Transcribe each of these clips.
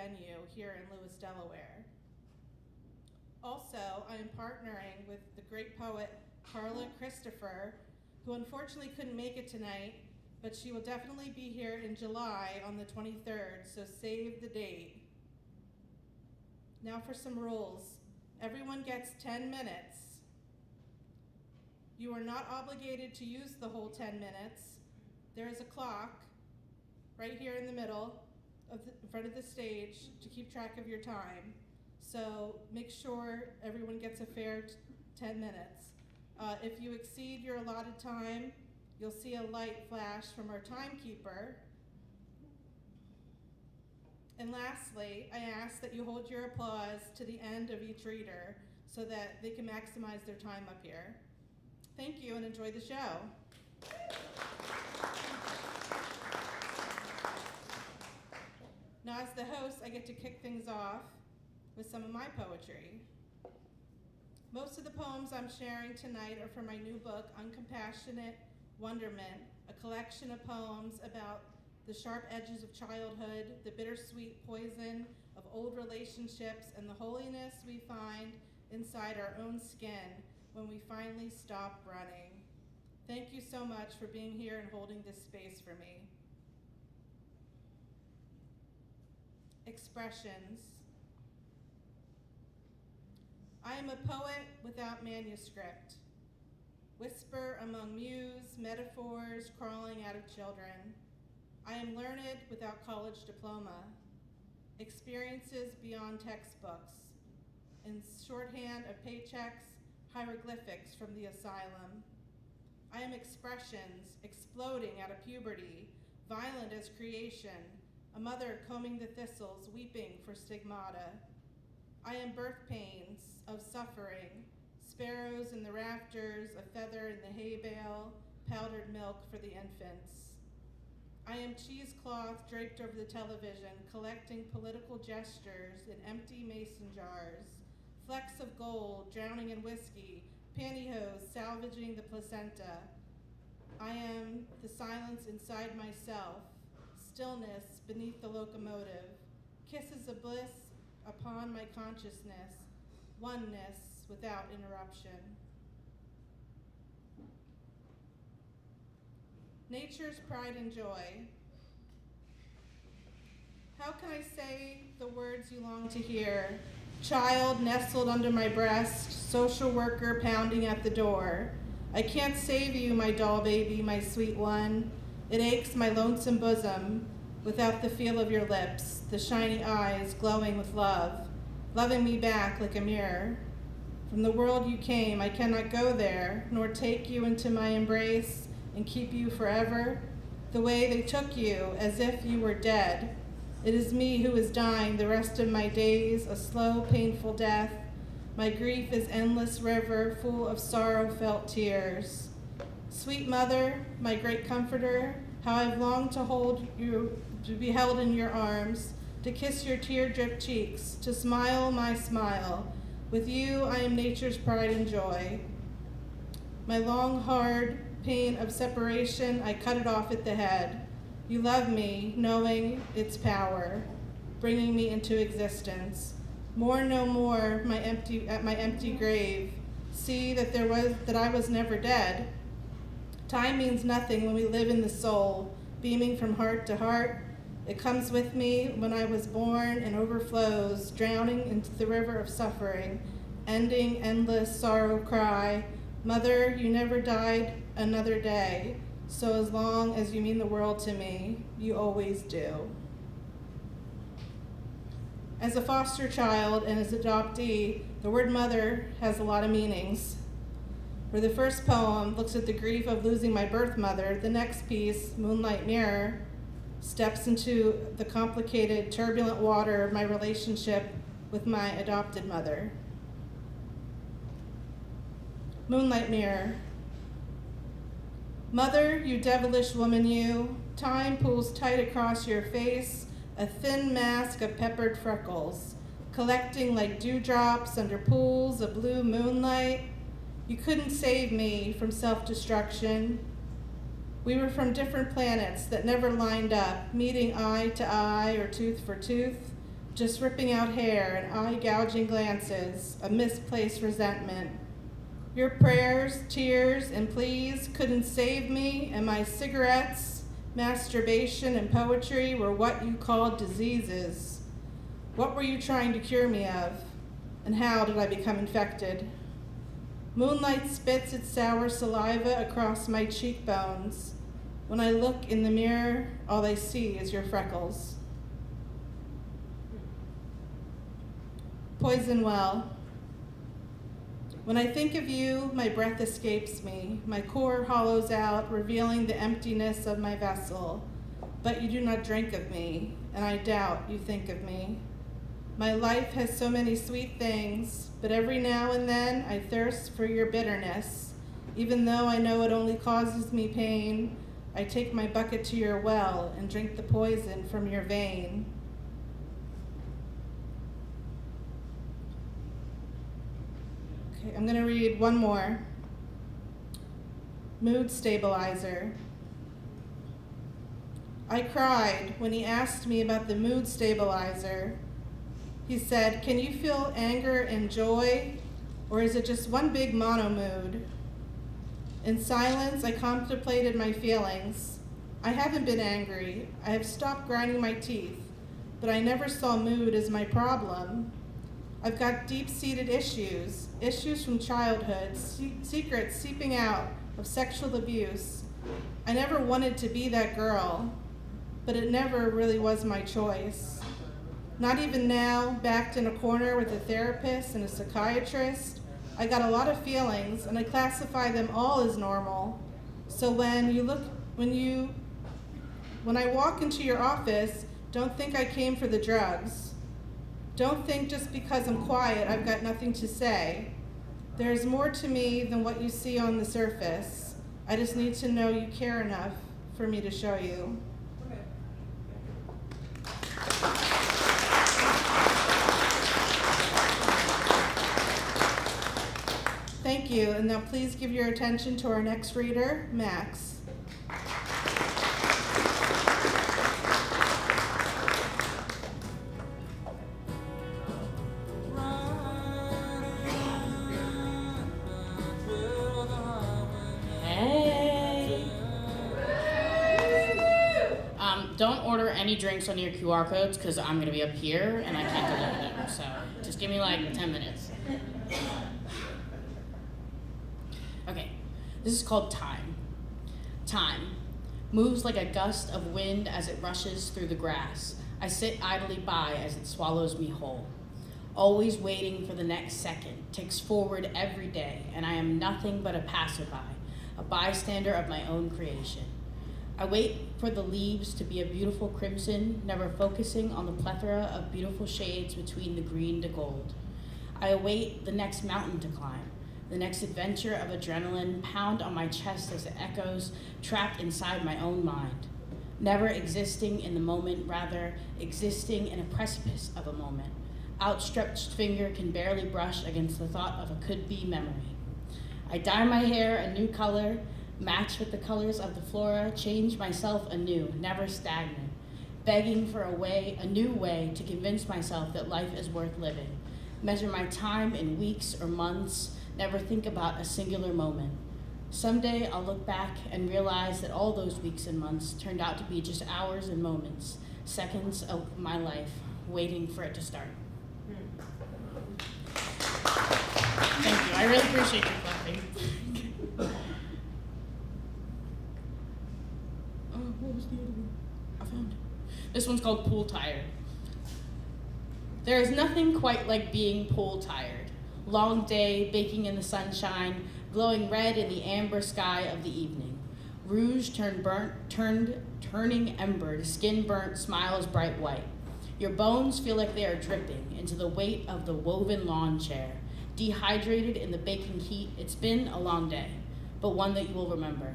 venue here in Lewis, Delaware. Also, I am partnering with the great poet Carla Christopher, who unfortunately couldn't make it tonight, but she will definitely be here in July on the 23rd, so save the date. Now for some rules. Everyone gets 10 minutes. You are not obligated to use the whole 10 minutes. There is a clock right here in the middle, in front of the stage, to keep track of your time. So make sure everyone gets a fair 10 minutes. If you exceed your allotted time, you'll see a light flash from our timekeeper. And lastly, I ask that you hold your applause to the end of each reader so that they can maximize their time up here. Thank you and enjoy the show. Now, as the host, I get to kick things off with some of my poetry. Most of the poems I'm sharing tonight are from my new book, Uncompassionate Wonderment, a collection of poems about the sharp edges of childhood, the bittersweet poison of old relationships, and the holiness we find inside our own skin when we finally stop running. Thank you so much for being here and holding this space for me. Expressions. I am a poet without manuscript. Whisper among muse, metaphors crawling out of children. I am learned without college diploma. Experiences beyond textbooks. In shorthand of paychecks, hieroglyphics from the asylum. I am expressions exploding out of puberty, violent as creation, a mother combing the thistles, weeping for stigmata. I am birth pains of suffering, sparrows in the rafters, a feather in the hay bale, powdered milk for the infants. I am cheesecloth draped over the television, collecting political gestures in empty mason jars, flecks of gold drowning in whiskey, pantyhose salvaging the placenta. I am the silence inside myself, stillness beneath the locomotive, kisses of bliss upon my consciousness, oneness without interruption. Nature's pride and joy. How can I say the words you long to hear? Child nestled under my breast, social worker pounding at the door. I can't save you, my doll baby, my sweet one. It aches my lonesome bosom without the feel of your lips, the shiny eyes glowing with love, loving me back like a mirror. From the world you came, I cannot go there, nor take you into my embrace and keep you forever, the way they took you, as if you were dead. It is me who is dying the rest of my days, a slow, painful death. My grief is endless river, full of sorrow-felt tears. Sweet mother, my great comforter, how I've longed to hold you, to be held in your arms, to kiss your tear-dripped cheeks, to smile my smile. With you, I am nature's pride and joy. My long, hard pain of separation, I cut it off at the head. You love me, knowing its power, bringing me into existence. Mourn no more at my empty grave. See that I was never dead. Time means nothing when we live in the soul, beaming from heart to heart. It comes with me when I was born and overflows, drowning into the river of suffering, ending endless sorrow cry. Mother, you never died another day, so as long as you mean the world to me, you always do. As a foster child and as an adoptee, the word mother has a lot of meanings. Where the first poem looks at the grief of losing my birth mother, the next piece, Moonlight Mirror, steps into the complicated, turbulent water of my relationship with my adopted mother. Moonlight Mirror. Mother, you devilish woman, you, time pulls tight across your face, a thin mask of peppered freckles, collecting like dewdrops under pools of blue moonlight. You couldn't save me from self-destruction. We were from different planets that never lined up, meeting eye to eye or tooth for tooth, just ripping out hair and eye-gouging glances, a misplaced resentment. Your prayers, tears, and pleas couldn't save me, and my cigarettes, masturbation, and poetry were what you called diseases. What were you trying to cure me of? And how did I become infected? Moonlight spits its sour saliva across my cheekbones. When I look in the mirror, all I see is your freckles. Poison well. When I think of you, my breath escapes me. My core hollows out, revealing the emptiness of my vessel. But you do not drink of me, and I doubt you think of me. My life has so many sweet things, but every now and then I thirst for your bitterness. Even though I know it only causes me pain, I take my bucket to your well and drink the poison from your vein. Okay, I'm gonna read one more. Mood stabilizer. I cried when he asked me about the mood stabilizer. He said, "Can you feel anger and joy, or is it just one big mono mood?" In silence, I contemplated my feelings. I haven't been angry. I have stopped grinding my teeth, but I never saw mood as my problem. I've got deep-seated issues from childhood, secrets seeping out of sexual abuse. I never wanted to be that girl, but it never really was my choice. Not even now, backed in a corner with a therapist and a psychiatrist, I got a lot of feelings, and I classify them all as normal. So when I walk into your office, don't think I came for the drugs. Don't think just because I'm quiet, I've got nothing to say. There's more to me than what you see on the surface. I just need to know you care enough for me to show you. Thank you, and now please give your attention to our next reader, Max. Hey. Don't order any drinks on your QR codes because I'm going to be up here and I can't deliver them, so just give me like 10 minutes. Okay, this is called Time. Time moves like a gust of wind as it rushes through the grass. I sit idly by as it swallows me whole. Always waiting for the next second, ticks forward every day, and I am nothing but a passerby, a bystander of my own creation. I wait for the leaves to be a beautiful crimson, never focusing on the plethora of beautiful shades between the green to gold. I await the next mountain to climb, the next adventure of adrenaline pound on my chest as it echoes, trapped inside my own mind. Never existing in the moment, rather existing in a precipice of a moment. Outstretched finger can barely brush against the thought of a could-be memory. I dye my hair a new color, match with the colors of the flora, change myself anew, never stagnant, begging for a new way to convince myself that life is worth living. Measure my time in weeks or months, never think about a singular moment. Someday I'll look back and realize that all those weeks and months turned out to be just hours and moments, seconds of my life, waiting for it to start. Thank you, I really appreciate you clapping. What was the other one? I found it. This one's called Pool Tired. There is nothing quite like being pool tired. Long day, baking in the sunshine, glowing red in the amber sky of the evening. Rouge turning ember, skin burnt, smiles bright white. Your bones feel like they are dripping into the weight of the woven lawn chair. Dehydrated in the baking heat, it's been a long day, but one that you will remember.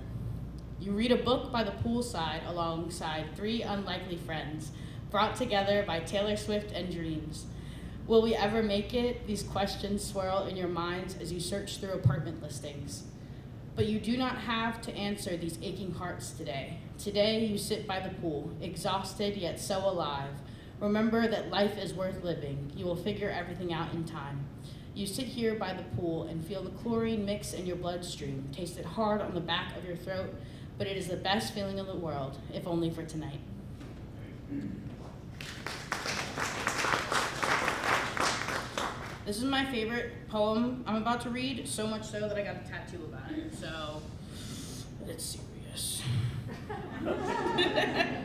You read a book by the poolside alongside three unlikely friends, brought together by Taylor Swift and dreams. Will we ever make it? These questions swirl in your minds as you search through apartment listings. But you do not have to answer these aching hearts today. Today you sit by the pool, exhausted yet so alive, Remember that life is worth living. You will figure everything out in time. You sit here by the pool and feel the chlorine mix in your bloodstream, taste it hard on the back of your throat, but it is the best feeling in the world, if only for tonight. This is my favorite poem I'm about to read, so much so that I got a tattoo about it, so it's serious. Okay.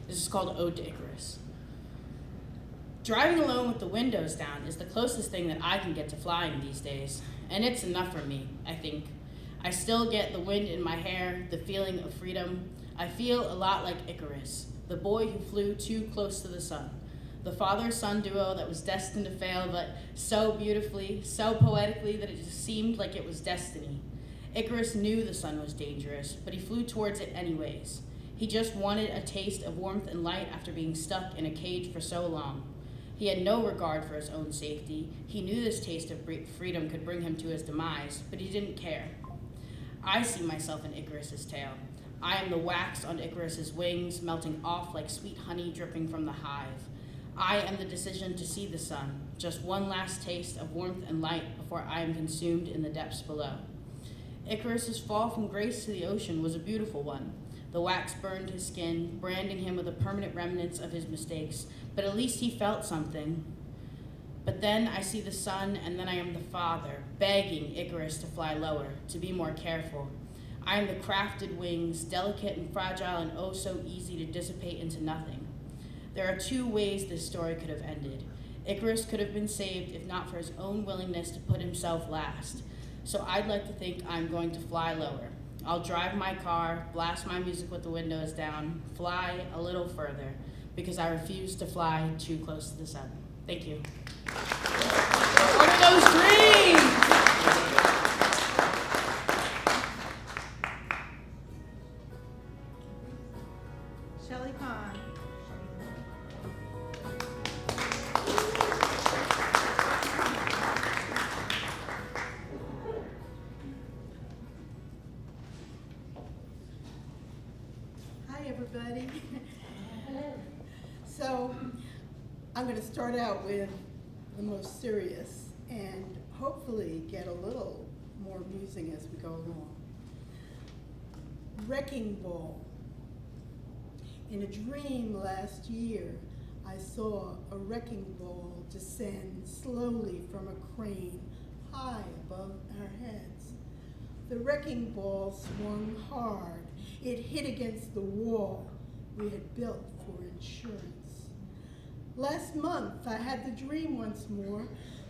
This is called Ode to Icarus. Driving alone with the windows down is the closest thing that I can get to flying these days, and it's enough for me, I think. I still get the wind in my hair, the feeling of freedom. I feel a lot like Icarus, the boy who flew too close to the sun, the father-son duo that was destined to fail, but so beautifully, so poetically that it just seemed like it was destiny. Icarus knew the sun was dangerous, but he flew towards it anyways. He just wanted a taste of warmth and light after being stuck in a cage for so long. He had no regard for his own safety. He knew this taste of freedom could bring him to his demise, but he didn't care. I see myself in Icarus's tail. I am the wax on Icarus's wings, melting off like sweet honey dripping from the hive. I am the decision to see the sun, just one last taste of warmth and light before I am consumed in the depths below. Icarus's fall from grace to the ocean was a beautiful one. The wax burned his skin, branding him with the permanent remnants of his mistakes, but at least he felt something. But then I see the sun, and then I am the father, begging Icarus to fly lower, to be more careful. I am the crafted wings, delicate and fragile and oh so easy to dissipate into nothing. There are two ways this story could have ended. Icarus could have been saved if not for his own willingness to put himself last. So I'd like to think I'm going to fly lower. I'll drive my car, blast my music with the windows down, fly a little further, because I refuse to fly too close to the sun. Thank you. What are those dreams? Shelley Pond. Hi, everybody. So, I'm going to start out with the most serious and hopefully get a little more amusing as we go along. Wrecking Ball. In a dream last year, I saw a wrecking ball descend slowly from a crane high above our heads. The wrecking ball swung hard. It hit against the wall we had built for insurance. Last month, I had the dream once more.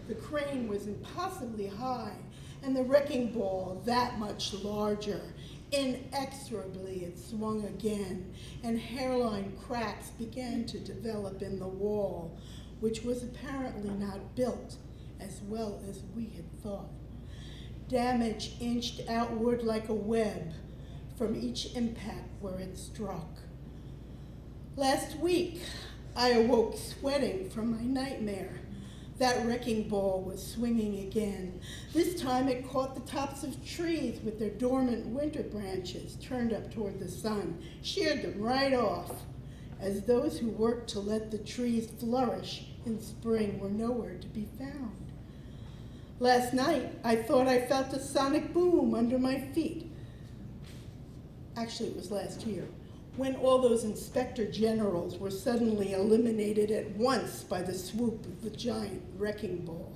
The crane was impossibly high, and the wrecking ball that much larger. Inexorably, it swung again, and hairline cracks began to develop in the wall, which was apparently not built as well as we had thought. Damage inched outward like a web from each impact where it struck. Last week, I awoke sweating from my nightmare. That wrecking ball was swinging again. This time it caught the tops of trees with their dormant winter branches turned up toward the sun, sheared them right off, as those who worked to let the trees flourish in spring were nowhere to be found. Last night, I thought I felt a sonic boom under my feet. Actually, it was last year, when all those inspector generals were suddenly eliminated at once by the swoop of the giant wrecking ball.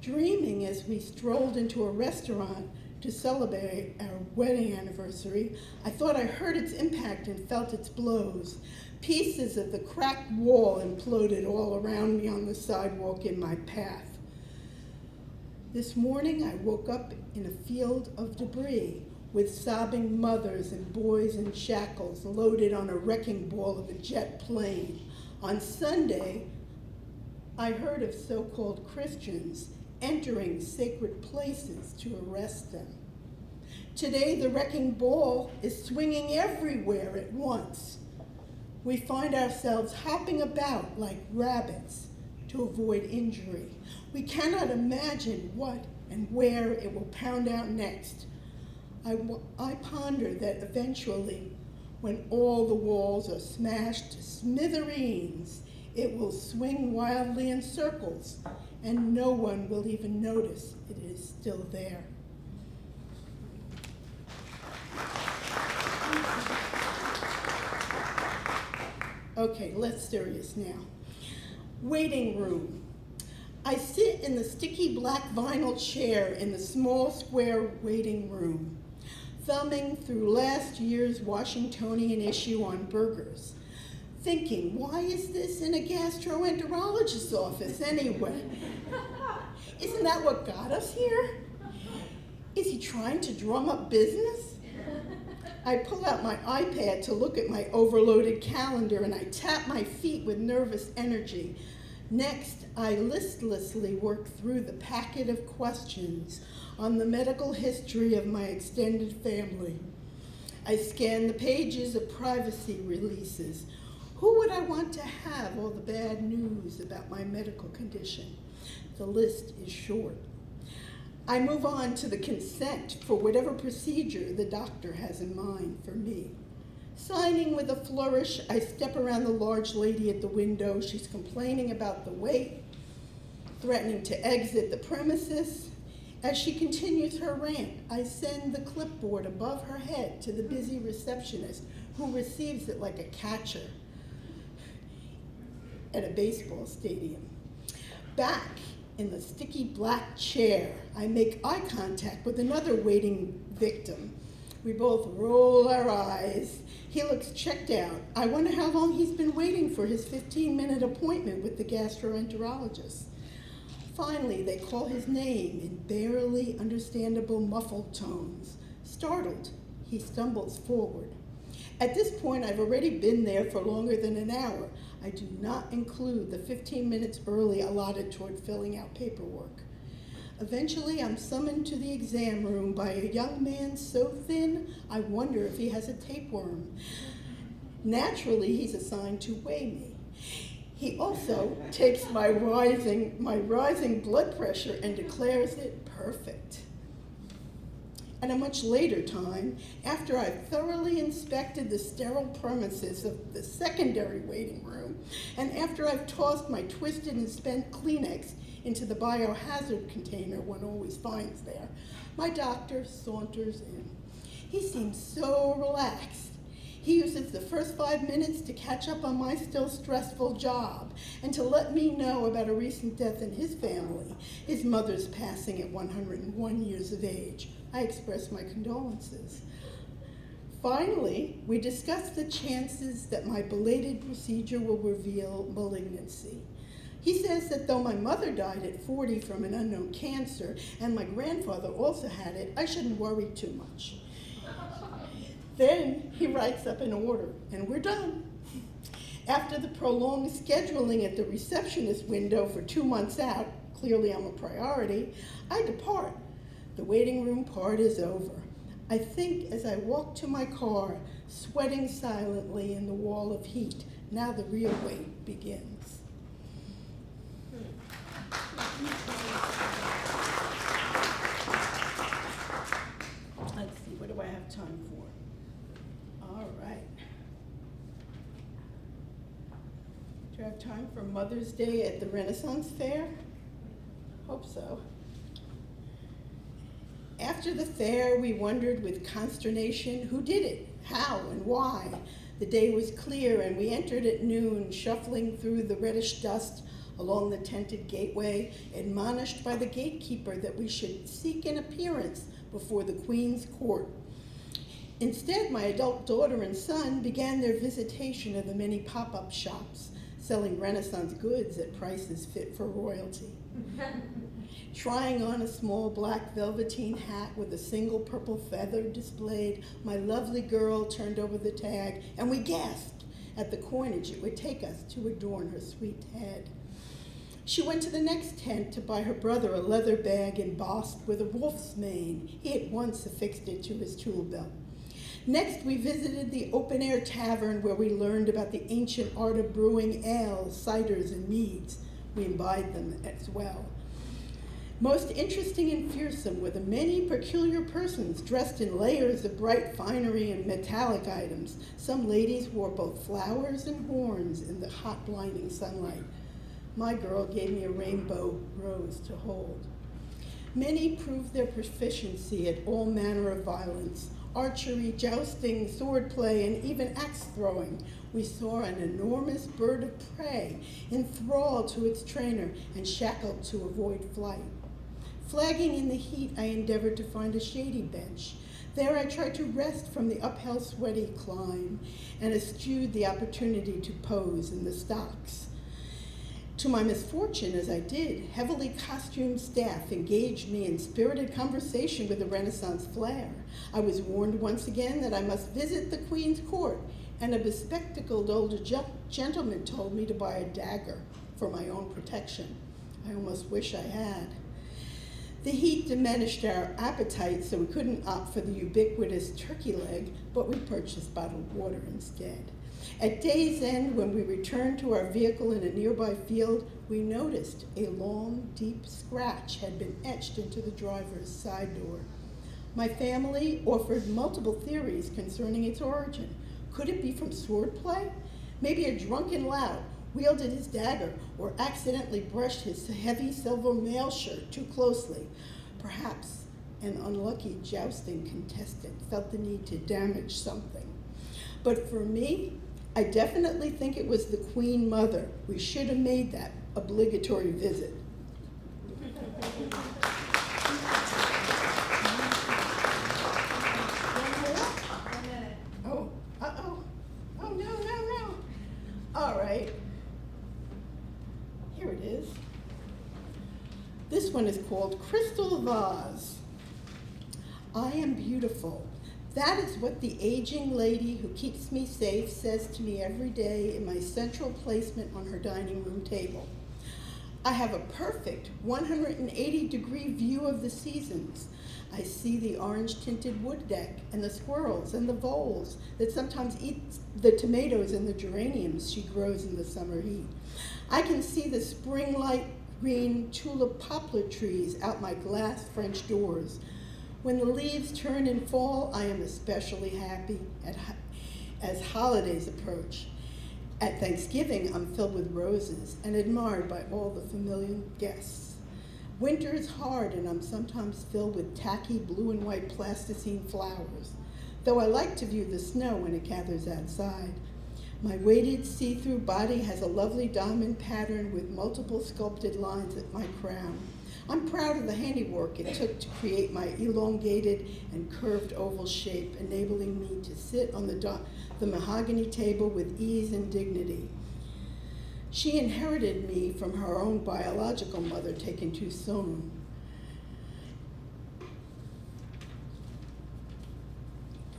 Dreaming as we strolled into a restaurant to celebrate our wedding anniversary, I thought I heard its impact and felt its blows. Pieces of the cracked wall imploded all around me on the sidewalk in my path. This morning, I woke up in a field of debris, with sobbing mothers and boys in shackles loaded on a wrecking ball of a jet plane. On Sunday, I heard of so-called Christians entering sacred places to arrest them. Today, the wrecking ball is swinging everywhere at once. We find ourselves hopping about like rabbits to avoid injury. We cannot imagine what and where it will pound out next. I ponder that eventually, when all the walls are smashed to smithereens, it will swing wildly in circles, and no one will even notice it is still there. Okay, less serious now. Waiting room. I sit in the sticky black vinyl chair in the small square waiting room, thumbing through last year's Washingtonian issue on burgers, thinking, why is this in a gastroenterologist's office anyway? Isn't that what got us here? Is he trying to drum up business? I pull out my iPad to look at my overloaded calendar, and I tap my feet with nervous energy. Next, I listlessly work through the packet of questions on the medical history of my extended family. I scan the pages of privacy releases. Who would I want to have all the bad news about my medical condition? The list is short. I move on to the consent for whatever procedure the doctor has in mind for me. Signing with a flourish, I step around the large lady at the window. She's complaining about the wait, threatening to exit the premises. As she continues her rant, I send the clipboard above her head to the busy receptionist, who receives it like a catcher at a baseball stadium. Back in the sticky black chair, I make eye contact with another waiting victim. We both roll our eyes. He looks checked out. I wonder how long he's been waiting for his 15-minute appointment with the gastroenterologist. Finally, they call his name in barely understandable muffled tones. Startled, he stumbles forward. At this point, I've already been there for longer than an hour. I do not include the 15 minutes early allotted toward filling out paperwork. Eventually, I'm summoned to the exam room by a young man so thin, I wonder if he has a tapeworm. Naturally, he's assigned to weigh me. He also takes my rising blood pressure and declares it perfect. At a much later time, after I've thoroughly inspected the sterile premises of the secondary waiting room, and after I've tossed my twisted and spent Kleenex into the biohazard container one always finds there, my doctor saunters in. He seems so relaxed. He uses the first 5 minutes to catch up on my still stressful job and to let me know about a recent death in his family, his mother's passing at 101 years of age. I express my condolences. Finally, we discuss the chances that my belated procedure will reveal malignancy. He says that though my mother died at 40 from an unknown cancer and my grandfather also had it, I shouldn't worry too much. Then he writes up an order, and we're done. After the prolonged scheduling at the receptionist window for 2 months out, clearly I'm a priority, I depart. The waiting room part is over. I think as I walk to my car, sweating silently in the wall of heat, now the real wait begins. Let's see, what do I have time for? All right. Do I have time for Mother's Day at the Renaissance Fair? Hope so. After the fair, we wondered with consternation who did it, how, and why. The day was clear, and we entered at noon, shuffling through the reddish dust along the tented gateway, admonished by the gatekeeper that we should seek an appearance before the Queen's court. Instead, my adult daughter and son began their visitation of the many pop-up shops, selling Renaissance goods at prices fit for royalty. Trying on a small black velveteen hat with a single purple feather displayed, my lovely girl turned over the tag, and we gasped at the coinage it would take us to adorn her sweet head. She went to the next tent to buy her brother a leather bag embossed with a wolf's mane. He at once affixed it to his tool belt. Next, we visited the open-air tavern where we learned about the ancient art of brewing ales, ciders, and meads. We imbibed them as well. Most interesting and fearsome were the many peculiar persons dressed in layers of bright finery and metallic items. Some ladies wore both flowers and horns in the hot, blinding sunlight. My girl gave me a rainbow rose to hold. Many proved their proficiency at all manner of violence: archery, jousting, swordplay, and even axe throwing. We saw an enormous bird of prey, enthralled to its trainer and shackled to avoid flight. Flagging in the heat, I endeavored to find a shady bench. There I tried to rest from the uphill sweaty climb and eschewed the opportunity to pose in the stocks. To my misfortune, as I did, heavily costumed staff engaged me in spirited conversation with a Renaissance flair. I was warned once again that I must visit the Queen's court, and a bespectacled older gentleman told me to buy a dagger for my own protection. I almost wish I had. The heat diminished our appetite, so we couldn't opt for the ubiquitous turkey leg, but we purchased bottled water instead. At day's end, when we returned to our vehicle in a nearby field, we noticed a long, deep scratch had been etched into the driver's side door. My family offered multiple theories concerning its origin. Could it be from swordplay? Maybe a drunken lout wielded his dagger or accidentally brushed his heavy silver mail shirt too closely. Perhaps an unlucky jousting contestant felt the need to damage something. But for me, I definitely think it was the Queen Mother. We should have made that obligatory visit. Oh, uh-oh. Oh, no. All right. Here it is. This one is called Crystal Vase. I am beautiful. That is what the aging lady who keeps me safe says to me every day in my central placement on her dining room table. I have a perfect 180-degree view of the seasons. I see the orange-tinted wood deck and the squirrels and the voles that sometimes eat the tomatoes and the geraniums she grows in the summer heat. I can see the spring-light green tulip poplar trees out my glass French doors. When the leaves turn in fall, I am especially happy as holidays approach. At Thanksgiving, I'm filled with roses and admired by all the familiar guests. Winter is hard, and I'm sometimes filled with tacky blue and white plasticine flowers, though I like to view the snow when it gathers outside. My weighted see-through body has a lovely diamond pattern with multiple sculpted lines at my crown. I'm proud of the handiwork it took to create my elongated and curved oval shape, enabling me to sit on the mahogany table with ease and dignity. She inherited me from her own biological mother, taken too soon.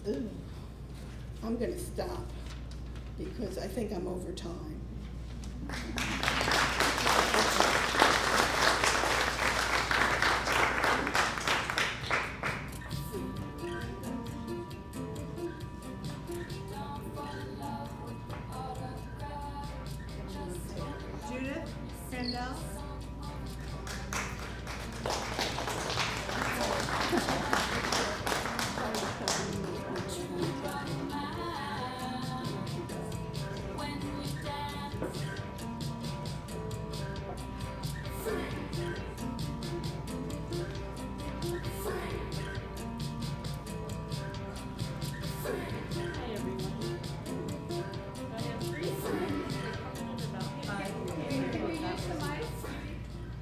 Ooh. I'm going to stop because I think I'm over time. Judith Sandell.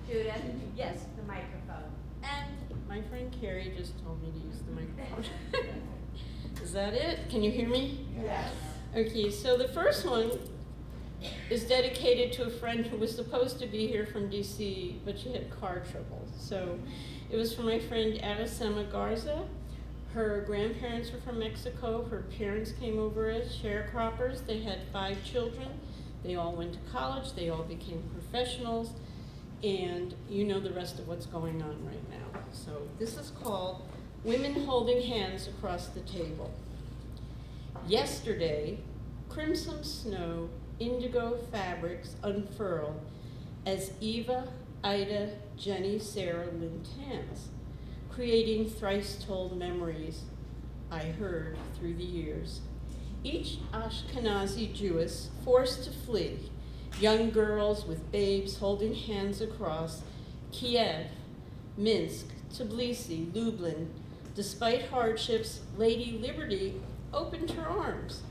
Judith, yes, the microphone. And My friend Carrie just told me to use the microphone. Is that it? Can you hear me? yes. Okay, so the first one is dedicated to a friend who was supposed to be here from DC, but she had car trouble. So it was for my friend Aracema Garza. Her grandparents were from Mexico. Her parents came over as sharecroppers. They had 5 children. They all went to college. They all became professionals. And you know the rest of what's going on right now. So this is called Women Holding Hands Across the Table. Yesterday, crimson snow, indigo fabrics unfurled as Eva Ida, Jenny, Sarah, Lynn Tans, creating thrice told memories I heard through the years. Each Ashkenazi Jewess forced to flee, young girls with babes holding hands across Kiev, Minsk, Tbilisi, Lublin. Despite hardships, Lady Liberty opened her arms.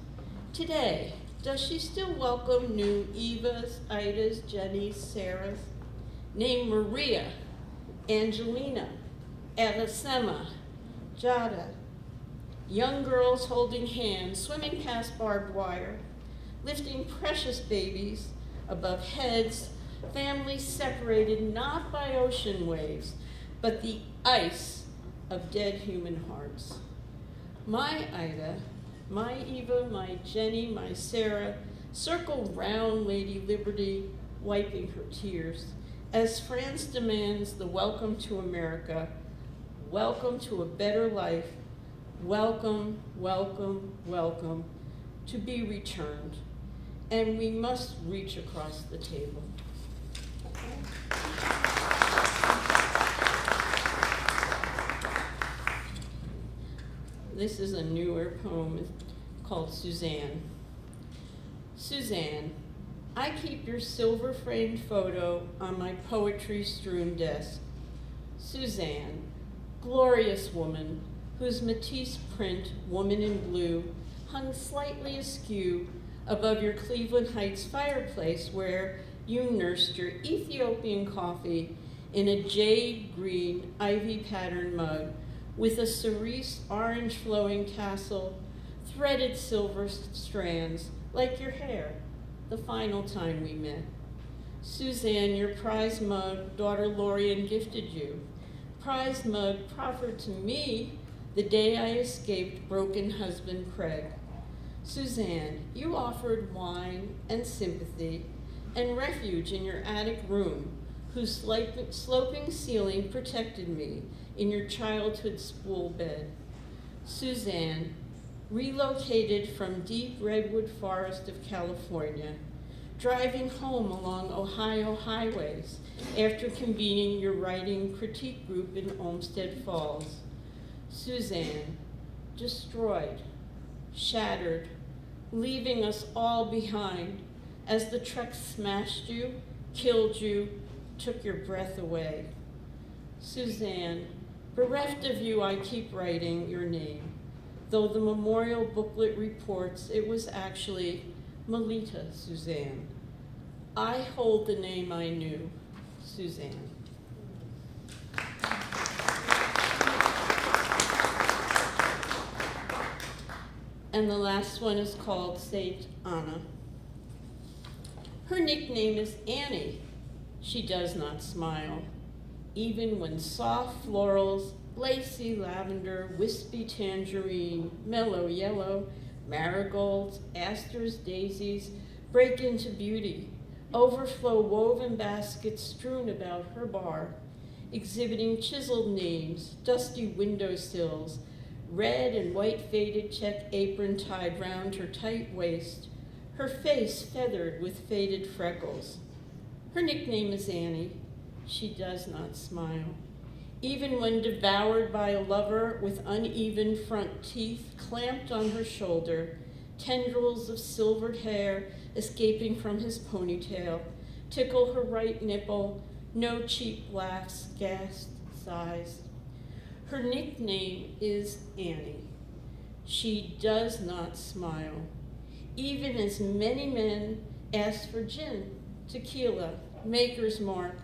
Today, does she still welcome new Evas, Idas, Jennys, Sarahs? Named Maria, Angelina, Elisema, Jada. Young girls holding hands, swimming past barbed wire, lifting precious babies above heads, families separated not by ocean waves, but the ice of dead human hearts. My Ida, my Eva, my Jenny, my Sarah, circle round Lady Liberty, wiping her tears, as France demands the welcome to America, welcome to a better life, welcome, welcome, welcome, to be returned. And we must reach across the table. This is a newer poem called Suzanne. Suzanne, I keep your silver-framed photo on my poetry-strewn desk. Suzanne, glorious woman, whose Matisse print, Woman in Blue, hung slightly askew above your Cleveland Heights fireplace where you nursed your Ethiopian coffee in a jade green, ivy-patterned mug with a cerise orange flowing tassel, threaded silver strands like your hair the final time we met. Suzanne, your prize mug, daughter Lorian gifted you. Prize mug proffered to me the day I escaped broken husband Craig. Suzanne, you offered wine and sympathy and refuge in your attic room, whose sloping ceiling protected me in your childhood spool bed. Suzanne, relocated from deep redwood forest of California, driving home along Ohio highways after convening your writing critique group in Olmsted Falls. Suzanne, destroyed, shattered, leaving us all behind as the truck smashed you, killed you, took your breath away. Suzanne, bereft of you, I keep writing your name, though the memorial booklet reports it was actually Melita Suzanne. I hold the name I knew, Suzanne. And the last one is called Saint Anna. Her nickname is Annie. She does not smile, even when soft florals, lacy lavender, wispy tangerine, mellow yellow, marigolds, asters, daisies break into beauty, overflow woven baskets strewn about her bar, exhibiting chiseled names, dusty windowsills, red and white faded check apron tied round her tight waist, her face feathered with faded freckles. Her nickname is Annie. She does not smile. Even when devoured by a lover with uneven front teeth clamped on her shoulder, tendrils of silvered hair escaping from his ponytail, tickle her right nipple, no cheap laughs, gasp, sighs. Her nickname is Annie. She does not smile, even as many men ask for gin, tequila, Maker's Mark,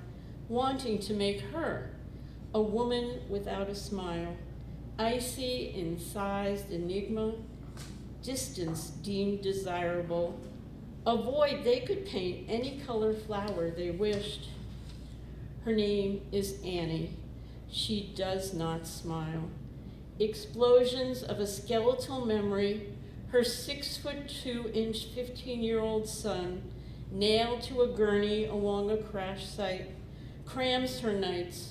wanting to make her a woman without a smile, icy, incised enigma, distance deemed desirable, a void they could paint any color flower they wished. Her name is Annie. She does not smile. Explosions of a skeletal memory, her 6'2" 15-year-old son, nailed to a gurney along a crash site, crams her nights.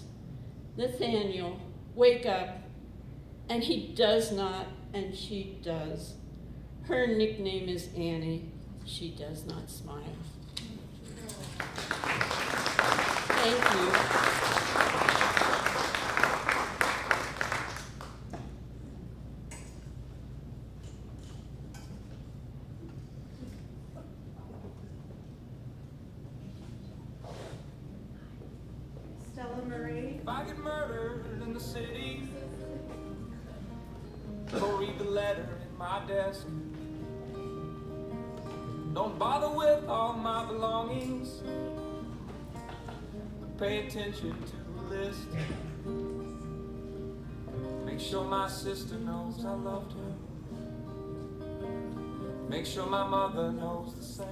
Nathaniel, wake up. And he does not, and she does. Her nickname is Annie. She does not smile. Thank you. Stella Marie. If I get murdered in the city, go read the letter in my desk. Don't bother with all my belongings, but pay attention to the list. Make sure my sister knows I loved her. Make sure my mother knows the same.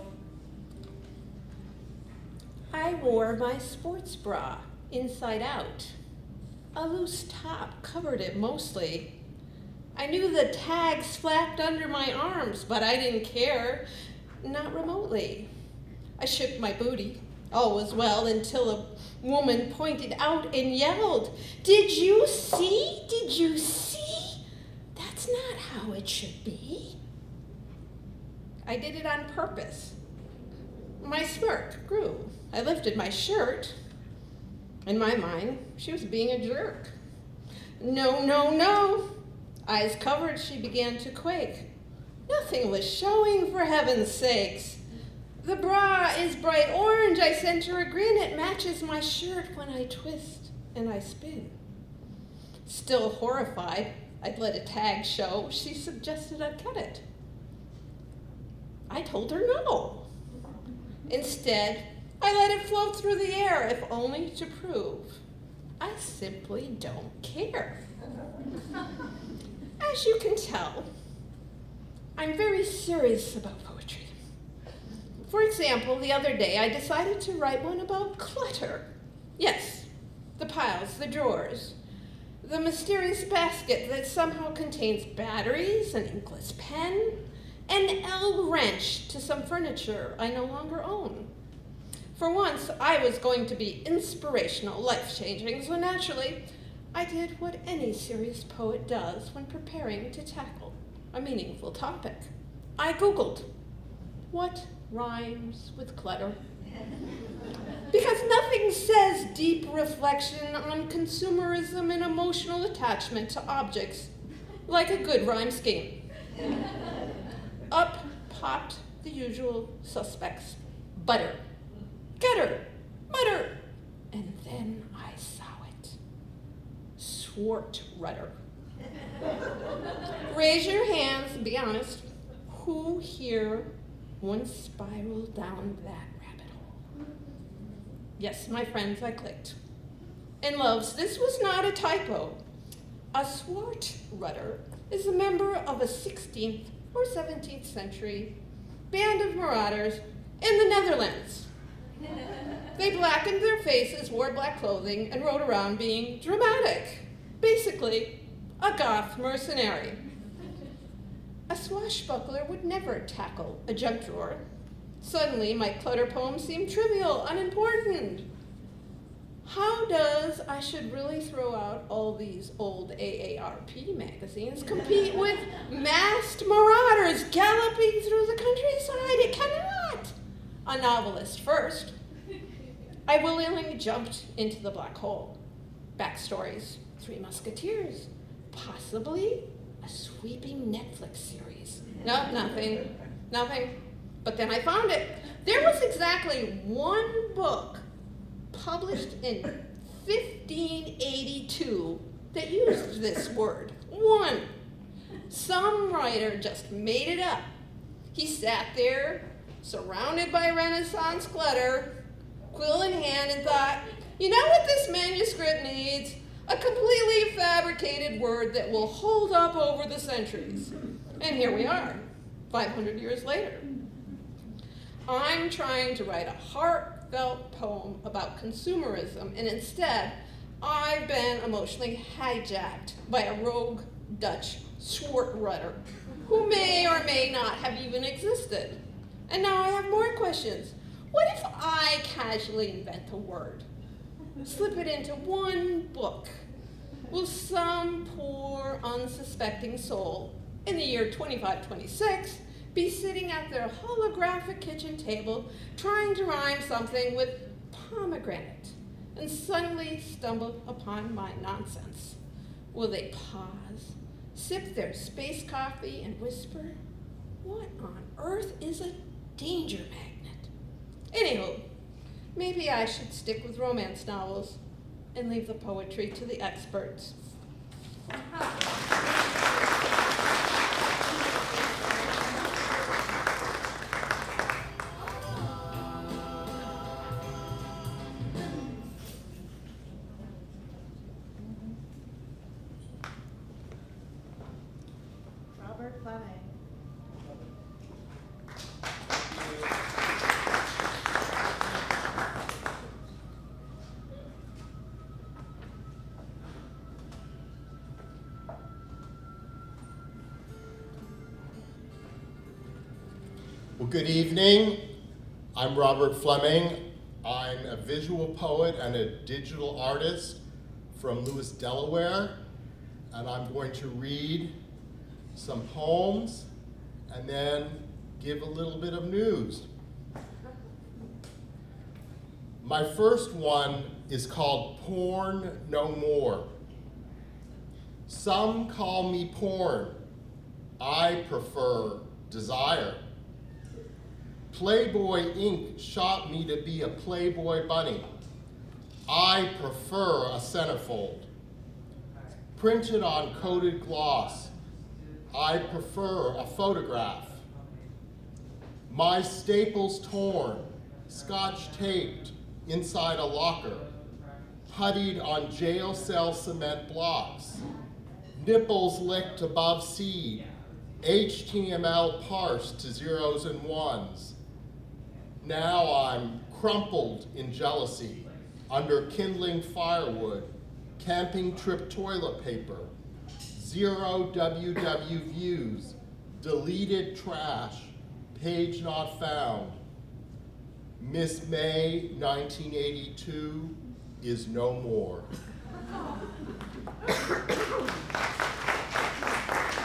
I wore my sports bra inside out. A loose top covered it mostly. I knew the tags flapped under my arms, but I didn't care, not remotely. I shook my booty. All was well until a woman pointed out and yelled, "Did you see? Did you see? That's not how it should be." I did it on purpose. My smirk grew. I lifted my shirt. In my mind, she was being a jerk. No, no, no. Eyes covered, she began to quake. Nothing was showing, for heaven's sakes. The bra is bright orange. I sent her a grin. It matches my shirt when I twist and I spin. Still horrified, I'd let a tag show. She suggested I cut it. I told her no. Instead, I let it float through the air, if only to prove I simply don't care. As you can tell, I'm very serious about poetry. For example, the other day I decided to write one about clutter. Yes, the piles, the drawers, the mysterious basket that somehow contains batteries, an inkless pen, an L wrench to some furniture I no longer own. For once, I was going to be inspirational, life-changing, so naturally, I did what any serious poet does when preparing to tackle a meaningful topic. I Googled, what rhymes with clutter? Because nothing says deep reflection on consumerism and emotional attachment to objects like a good rhyme scheme. Up popped the usual suspects. Butter, gutter, mutter, and then I saw it. Swart rudder. Raise your hands and be honest. Who here once spiraled down that rabbit hole? Yes, my friends, I clicked. And loves, this was not a typo. A swart rudder is a member of a 16th or 17th century band of marauders in the Netherlands. They blackened their faces, wore black clothing, and rode around being dramatic. Basically, a goth mercenary. A swashbuckler would never tackle a junk drawer. Suddenly, my clutter poem seemed trivial, unimportant. How does I should really throw out all these old AARP magazines compete with masked marauders galloping through the countryside? It cannot. A novelist first. I willingly jumped into the black hole. Backstories, Three Musketeers, possibly a sweeping Netflix series. No, nothing. But then I found it. There was exactly one book published in 1582 that used this word. One. Some writer just made it up. He sat there, surrounded by Renaissance clutter, quill in hand, and thought, you know what this manuscript needs? A completely fabricated word that will hold up over the centuries. And here we are, 500 years later. I'm trying to write a heartfelt poem about consumerism, and instead, I've been emotionally hijacked by a rogue Dutch swart rudder who may or may not have even existed. And now I have more questions. What if I casually invent a word, slip it into one book? Will some poor, unsuspecting soul in the year 2526 be sitting at their holographic kitchen table trying to rhyme something with pomegranate and suddenly stumble upon my nonsense? Will they pause, sip their space coffee, and whisper, "What on earth is a danger magnet?" Anywho, maybe I should stick with romance novels and leave the poetry to the experts. Robert Fleming. Well, good evening. I'm Robert Fleming. I'm a visual poet and a digital artist from Lewis, Delaware, and I'm going to read some poems and then give a little bit of news. My first one is called Porn No More. Some call me porn. I prefer desire. Playboy Inc. shot me to be a Playboy bunny. I prefer a centerfold. Printed on coated gloss. I prefer a photograph. My staples torn, scotch taped inside a locker, puttied on jail cell cement blocks, nipples licked above seed, HTML parsed to zeros and ones. Now I'm crumpled in jealousy, under kindling firewood, camping trip toilet paper, 0 WW views, deleted trash, page not found. Miss May 1982 is no more.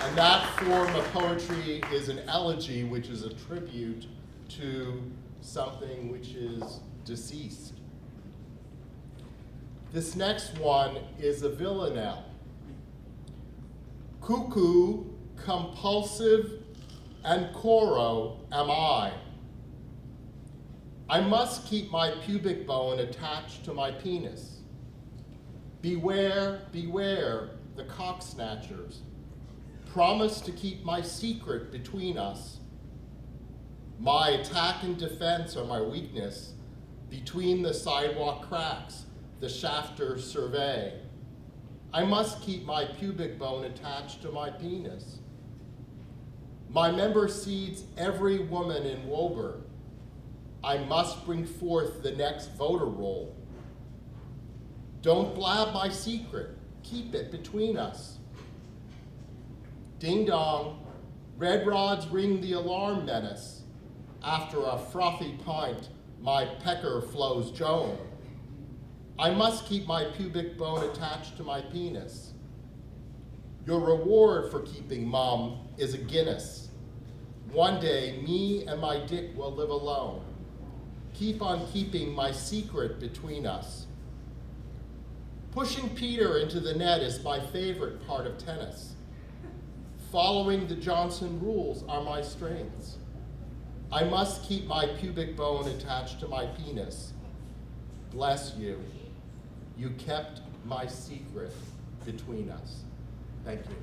And that form of poetry is an elegy, which is a tribute to something which is deceased. This next one is a villanelle. Cuckoo, compulsive, and coro am I. I must keep my pubic bone attached to my penis. Beware, beware, the cock snatchers. Promise to keep my secret between us. My attack and defense are my weakness. Between the sidewalk cracks, the shafters survey. I must keep my pubic bone attached to my penis. My member seeds every woman in Woburn. I must bring forth the next voter roll. Don't blab my secret, keep it between us. Ding dong, red rods ring the alarm menace. After a frothy pint, my pecker flows Joan. I must keep my pubic bone attached to my penis. Your reward for keeping mum is a Guinness. One day, me and my dick will live alone. Keep on keeping my secret between us. Pushing Peter into the net is my favorite part of tennis. Following the Johnson rules are my strengths. I must keep my pubic bone attached to my penis. Bless you. You kept my secret between us. Thank you.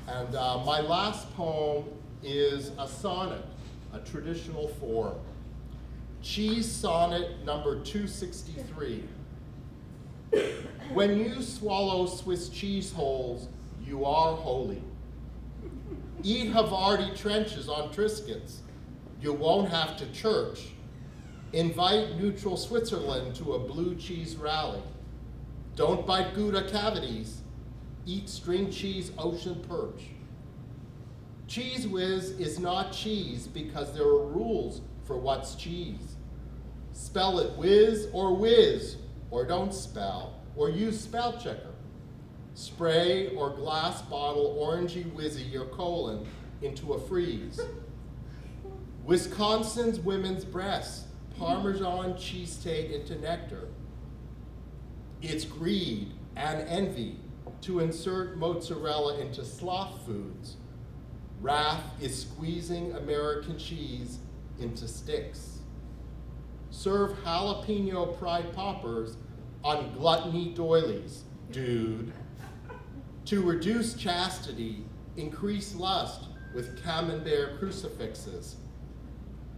And my last poem is a sonnet, a traditional form. Cheese Sonnet number 263. When you swallow Swiss cheese holes, you are holy. Eat Havarti trenches on Triscuits. You won't have to church. Invite neutral Switzerland to a blue cheese rally. Don't bite Gouda cavities. Eat string cheese ocean perch. Cheese Whiz is not cheese because there are rules for what's cheese. Spell it whiz, or don't spell, or use spell checker. Spray or glass bottle orangey whizzy your colon into a freeze. Wisconsin's women's breasts, Parmesan cheesesteak into nectar. It's greed and envy to insert mozzarella into sloth foods. Wrath is squeezing American cheese into sticks. Serve jalapeno pride poppers on gluttony doilies, dude. To reduce chastity, increase lust with camembert crucifixes.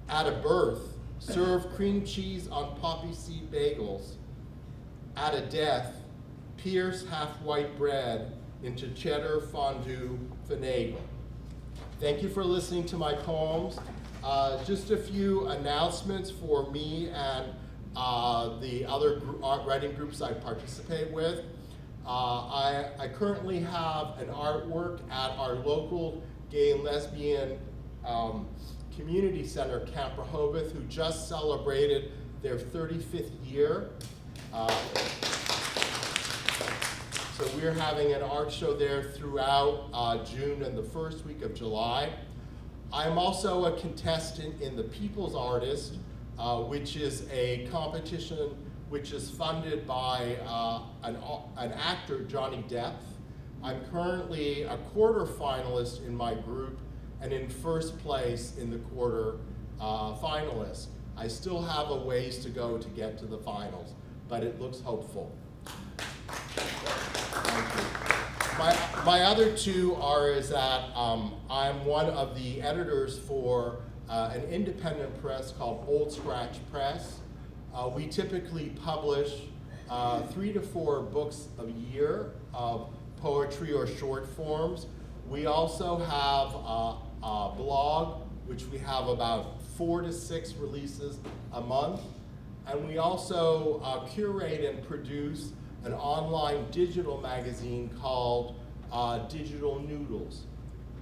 At a birth, serve cream cheese on poppy seed bagels. At a death, pierce half-white bread into cheddar fondue finagle. Thank you for listening to my poems. Just a few announcements for me and the other art writing groups I participate with. I currently have an artwork at our local gay and lesbian community center, Camp Rehoboth, who just celebrated their 35th year. So we're having an art show there throughout June and the first week of July. I'm also a contestant in the People's Artist, which is a competition which is funded by an actor, Johnny Depp. I'm currently a quarter finalist in my group and in first place in the quarter finalists. I still have a ways to go to get to the finals, but it looks hopeful. Thank you. My other two is that I'm one of the editors for an independent press called Old Scratch Press. We typically publish 3 to 4 books a year of poetry or short forms. We also have a blog, which we have about 4 to 6 releases a month. And we also curate and produce an online digital magazine called Digital Noodles.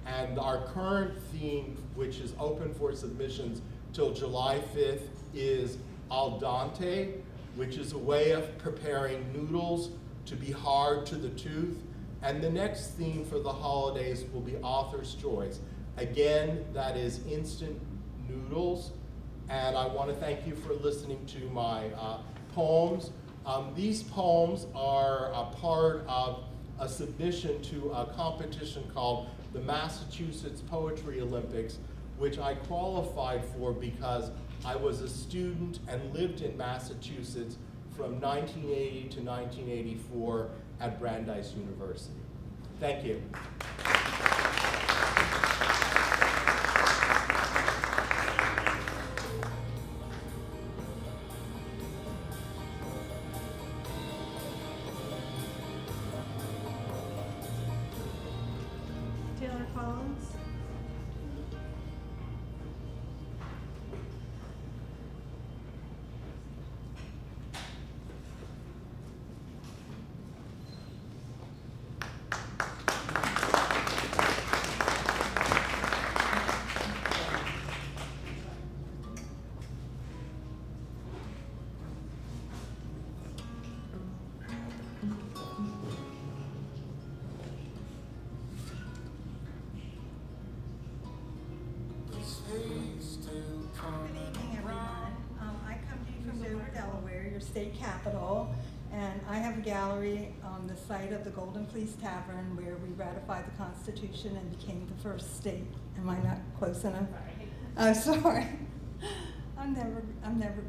And our current theme, which is open for submissions till July 5th, is al dente, which is a way of preparing noodles to be hard to the tooth. And the next theme for the holidays will be author's choice. Again, that is instant noodles. And I want to thank you for listening to my poems. These poems are a part of a submission to a competition called the Massachusetts Poetry Olympics, which I qualified for because I was a student and lived in Massachusetts from 1980 to 1984 at Brandeis University. Thank you. Taylor Collins. Good evening, everyone. I come to you from Dover, Delaware, your state capital, and I have a gallery on the site of the Golden Fleece Tavern where we ratified the Constitution and became the first state. Am I not close enough? Oh, sorry. I'm never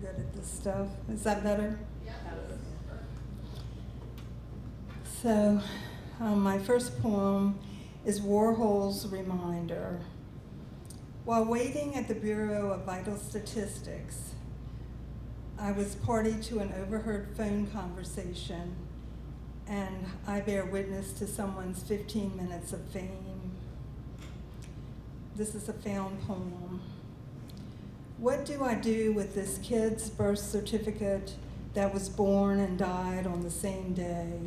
good at this stuff. Is that better? Yeah. So, my first poem is Warhol's Reminder. While waiting at the Bureau of Vital Statistics, I was party to an overheard phone conversation, and I bear witness to someone's 15 minutes of fame. This is a found poem. What do I do with this kid's birth certificate that was born and died on the same day?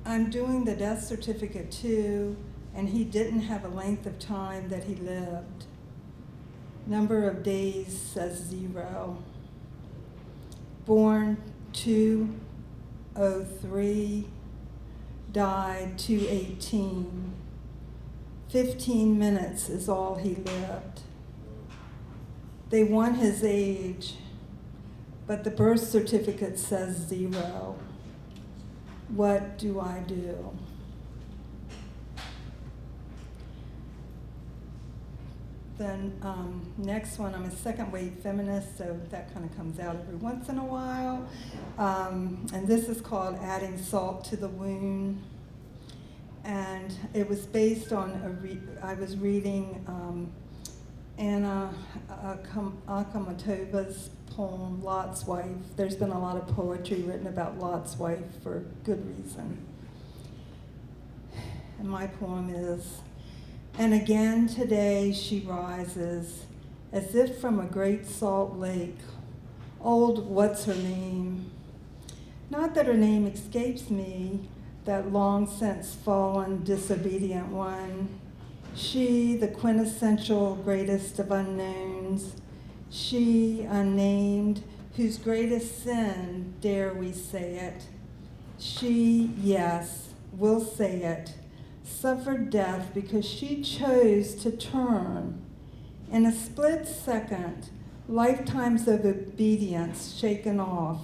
I'm doing the death certificate too, and he didn't have a length of time that he lived. Number of days says 0. Born 2:03, died 2:18. 15 minutes is all he lived. They want his age, but the birth certificate says 0. What do I do? Then next one, I'm a second wave feminist, so that kind of comes out every once in a while. And this is called Adding Salt to the Wound. And it was based on, I was reading Anna Akhmatova's poem, Lot's Wife. There's been a lot of poetry written about Lot's wife for good reason. And my poem is, and again today she rises, as if from a great salt lake, old what's her name? Not that her name escapes me, that long since fallen disobedient one. She, the quintessential greatest of unknowns, she, unnamed, whose greatest sin, dare we say it, she, yes, will say it, suffered death because she chose to turn. In a split second, lifetimes of obedience shaken off.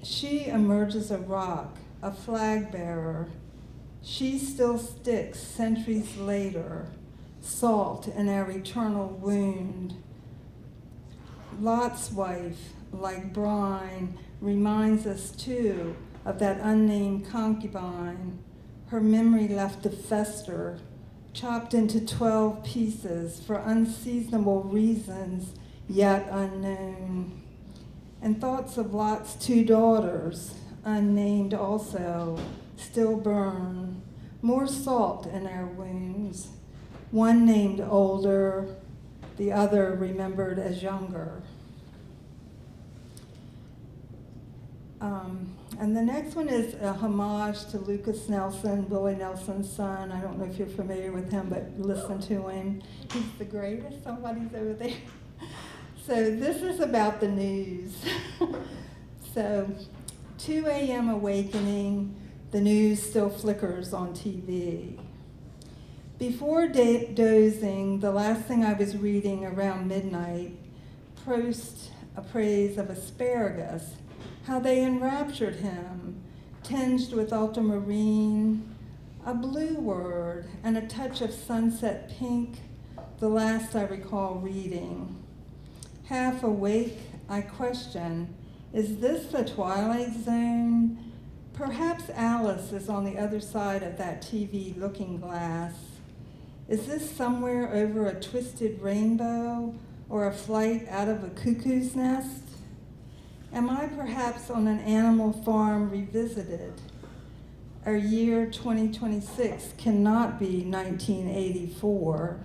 She emerges a rock, a flag bearer. She still sticks centuries later, salt in our eternal wound. Lot's wife, like brine, reminds us too of that unnamed concubine, her memory left to fester, chopped into 12 pieces for unseasonable reasons yet unknown. And thoughts of Lot's 2 daughters, unnamed also, still burn, more salt in our wounds, one named older, the other remembered as younger. And the next one is a homage to Lucas Nelson, Willie Nelson's son. I don't know if you're familiar with him, but listen to him. He's the greatest. Somebody's over there. So this is about the news. So 2 a.m. awakening, the news still flickers on TV. Before dozing, the last thing I was reading around midnight, Proust, a praise of asparagus, how they enraptured him, tinged with ultramarine, a blue word, and a touch of sunset pink, the last I recall reading. Half awake, I question, is this the twilight zone? Perhaps Alice is on the other side of that TV looking glass. Is this somewhere over a twisted rainbow or a flight out of a cuckoo's nest? Am I perhaps on an animal farm revisited? Our year 2026 cannot be 1984.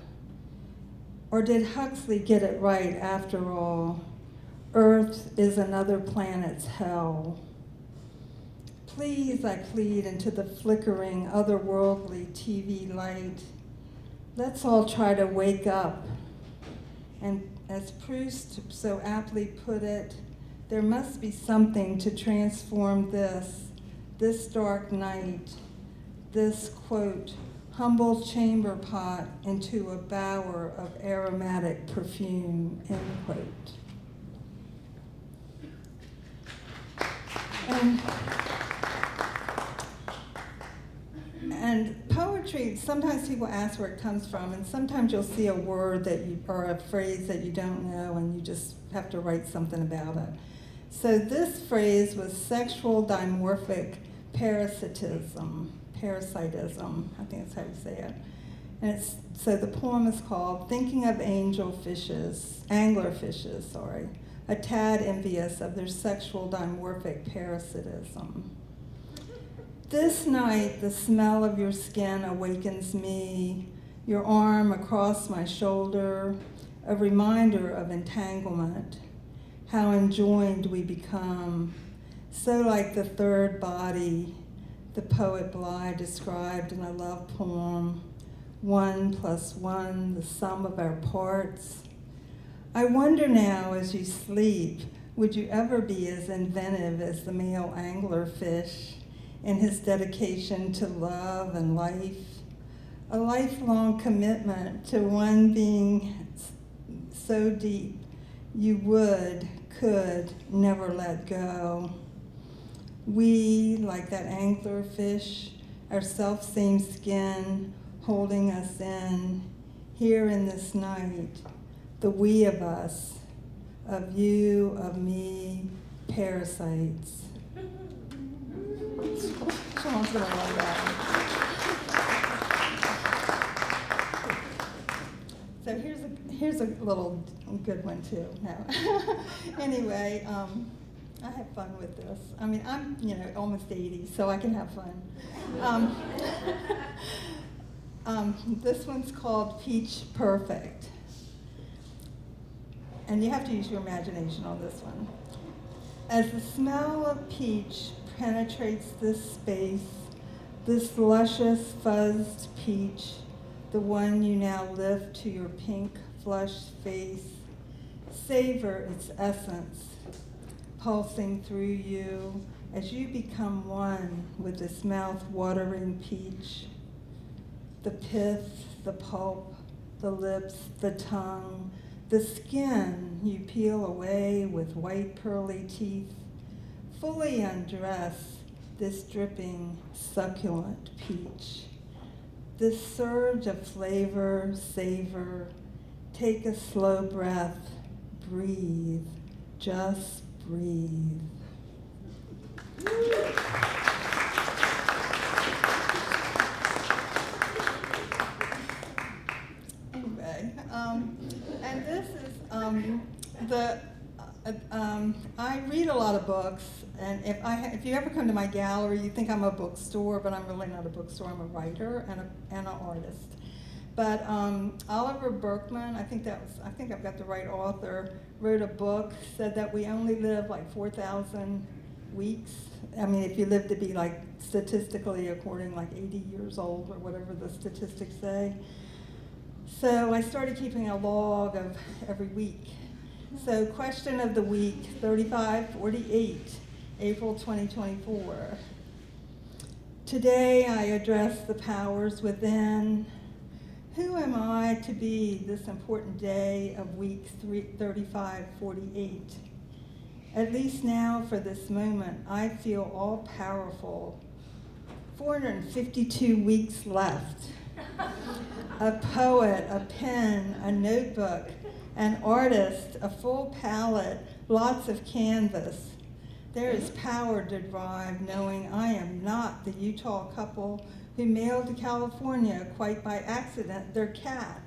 Or did Huxley get it right after all? Earth is another planet's hell. Please, I plead into the flickering, otherworldly TV light. Let's all try to wake up. And as Proust so aptly put it, there must be something to transform this dark night, this, quote, humble chamber pot into a bower of aromatic perfume, end quote. And poetry, sometimes people ask where it comes from, and sometimes you'll see a word or a phrase that you don't know, and you just have to write something about it. So this phrase was sexual dimorphic parasitism, I think that's how you say it. And so the poem is called Thinking of Anglerfishes, a tad envious of their sexual dimorphic parasitism. This night, the smell of your skin awakens me, your arm across my shoulder, a reminder of entanglement, how enjoined we become, so like the third body, the poet Bly described in a love poem, 1 + 1, the sum of our parts. I wonder now, as you sleep, would you ever be as inventive as the male anglerfish in his dedication to love and life? a lifelong commitment to one being so deep you could never let go. We, like that anglerfish, our self-same skin holding us in, here in this night, the we of us, of you, of me, parasites. Someone's gonna love that. So here's a little good one too. No. Anyway, I have fun with this. I mean, I'm almost 80, so I can have fun. This one's called Peach Perfect, and you have to use your imagination on this one. As the smell of peach penetrates this space, this luscious fuzzed peach, the one you now lift to your pink flushed face, savor its essence, pulsing through you as you become one with this mouth-watering peach. The pith, the pulp, the lips, the tongue, the skin you peel away with white pearly teeth, fully undress this dripping, succulent peach. This surge of flavor, savor, take a slow breath, breathe, just breathe. Anyway, and this is I read a lot of books, and if you ever come to my gallery, you think I'm a bookstore, but I'm really not a bookstore. I'm a writer and an artist. But Oliver Berkman, I think I've got the right author, wrote a book, said that we only live like 4,000 weeks. I mean, if you live to be like statistically according like 80 years old or whatever the statistics say. So I started keeping a log of every week. So question of the week, 3548, April 2024. Today I address the powers within. Who am I to be this important day of week 3548? At least now for this moment, I feel all powerful. 452 weeks left. A poet, a pen, a notebook, an artist, a full palette, lots of canvas. There is power to drive knowing I am not the Utah couple who mailed to California quite by accident their cat,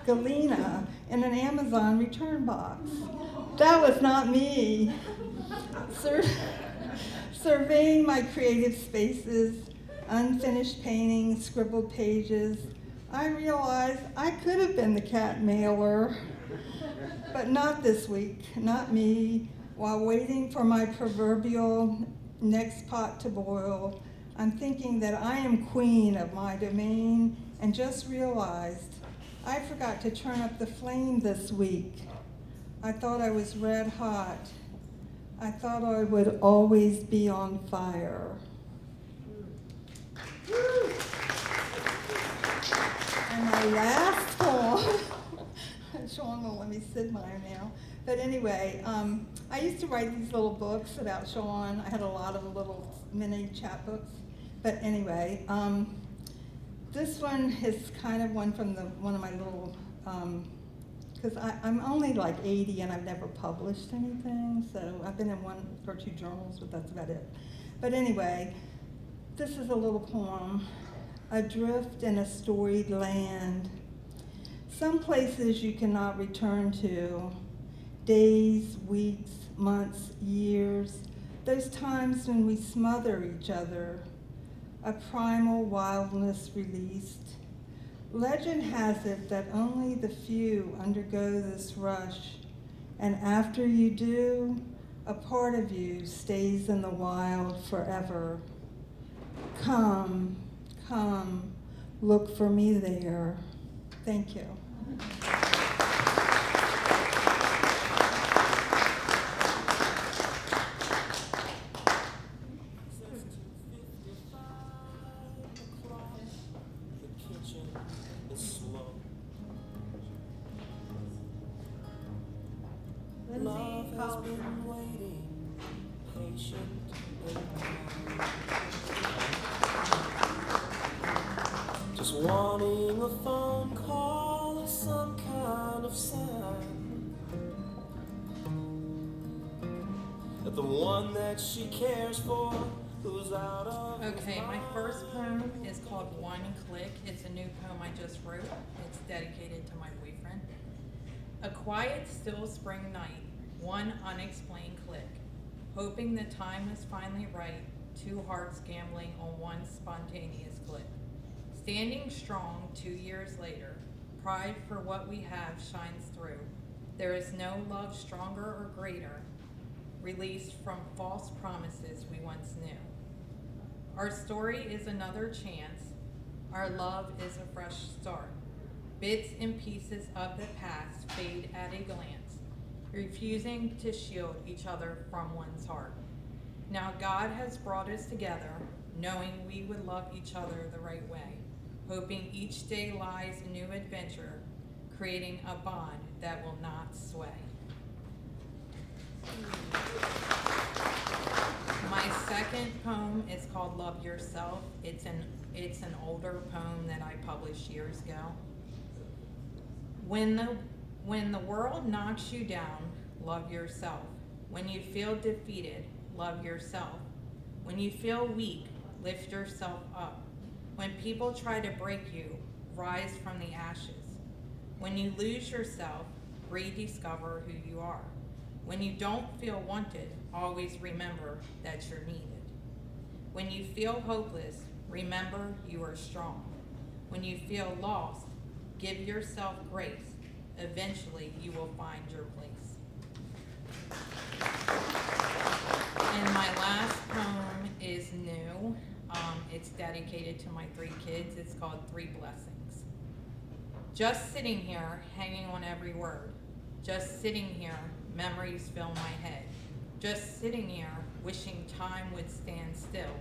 Galena, in an Amazon return box. That was not me. Surveying my creative spaces, unfinished paintings, scribbled pages, I realized I could have been the cat mailer. But not this week, not me. While waiting for my proverbial next pot to boil, I'm thinking that I am queen of my domain and just realized I forgot to turn up the flame this week. I thought I was red hot. I thought I would always be on fire. And my last poem, Sean won't let me sit mine now. But anyway, I used to write these little books about Sean. I had a lot of little mini chapbooks. But anyway, this one is kind of one from one of my little, because I'm only like 80 and I've never published anything. So I've been in one or two journals, but that's about it. But anyway, this is a little poem, Adrift in a Storied Land. Some places you cannot return to, days, weeks, months, years, those times when we smother each other, a primal wildness released. Legend has it that only the few undergo this rush, and after you do, a part of you stays in the wild forever. Come, come, look for me there. Thank you. wanting a phone call or some kind of sign that the one that she cares for who's out of Okay, my first poem is called One Click. It's a new poem I just wrote. It's dedicated to my boyfriend. A quiet, still spring night, one unexplained click. Hoping the time is finally right, two hearts gambling on one spontaneous click. Standing strong 2 years later, pride for what we have shines through. There is no love stronger or greater, released from false promises we once knew. Our story is another chance. Our love is a fresh start. Bits and pieces of the past fade at a glance, refusing to shield each other from one's heart. Now God has brought us together, knowing we would love each other the right way, hoping each day lies a new adventure, creating a bond that will not sway. My second poem is called Love Yourself. It's an older poem that I published years ago. When the world knocks you down, love yourself. When you feel defeated, love yourself. When you feel weak, lift yourself up. When people try to break you, rise from the ashes. When you lose yourself, rediscover who you are. When you don't feel wanted, always remember that you're needed. When you feel hopeless, remember you are strong. When you feel lost, give yourself grace. Eventually, you will find your place. And my last poem is new. It's dedicated to my 3 kids. It's called 3 Blessings. Just sitting here, hanging on every word. Just sitting here, memories fill my head. Just sitting here, wishing time would stand still.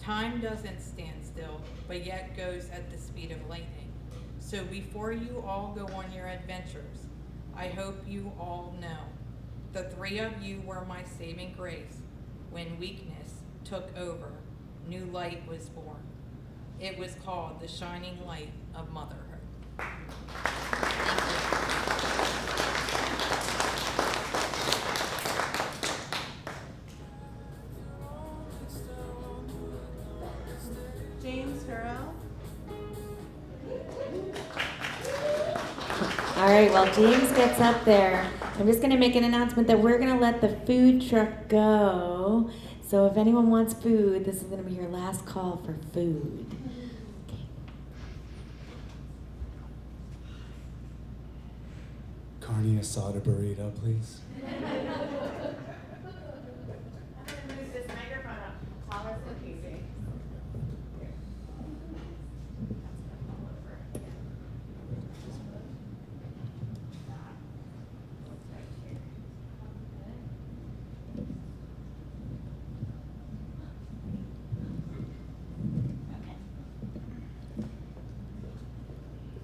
Time doesn't stand still, but yet goes at the speed of lightning. So before you all go on your adventures, I hope you all know the 3 of you were my saving grace. When weakness took over, new light was born. It was called the shining light of motherhood. James Farrell. All right, while James gets up there, I'm just going to make an announcement that we're going to let the food truck go. So if anyone wants food, this is going to be your last call for food. Okay. Carne asada burrito, please. Move this microphone up. Call us so easy.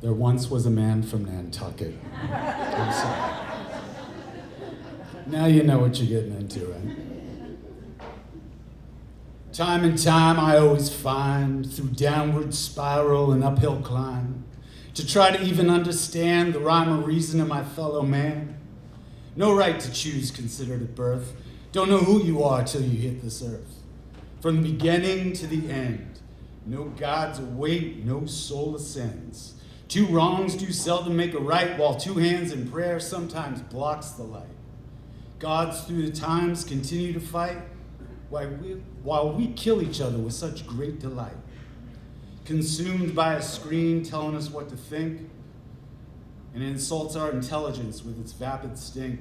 There once was a man from Nantucket. I'm sorry. Now you know what you're getting into, right? Time and time I always find, through downward spiral and uphill climb, to try to even understand the rhyme or reason of my fellow man. No right to choose considered at birth. Don't know who you are till you hit this earth. From the beginning to the end, no gods await, no soul ascends. 2 wrongs do seldom make a right, while 2 hands in prayer sometimes blocks the light. Gods through the times continue to fight, while we kill each other with such great delight. Consumed by a screen telling us what to think, and it insults our intelligence with its vapid stink.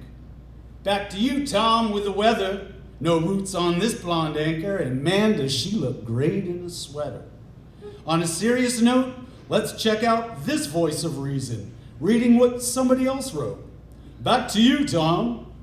Back to you, Tom, with the weather. No roots on this blonde anchor, and man, does she look great in a sweater. On a serious note, let's check out this voice of reason, reading what somebody else wrote. Back to you, Tom.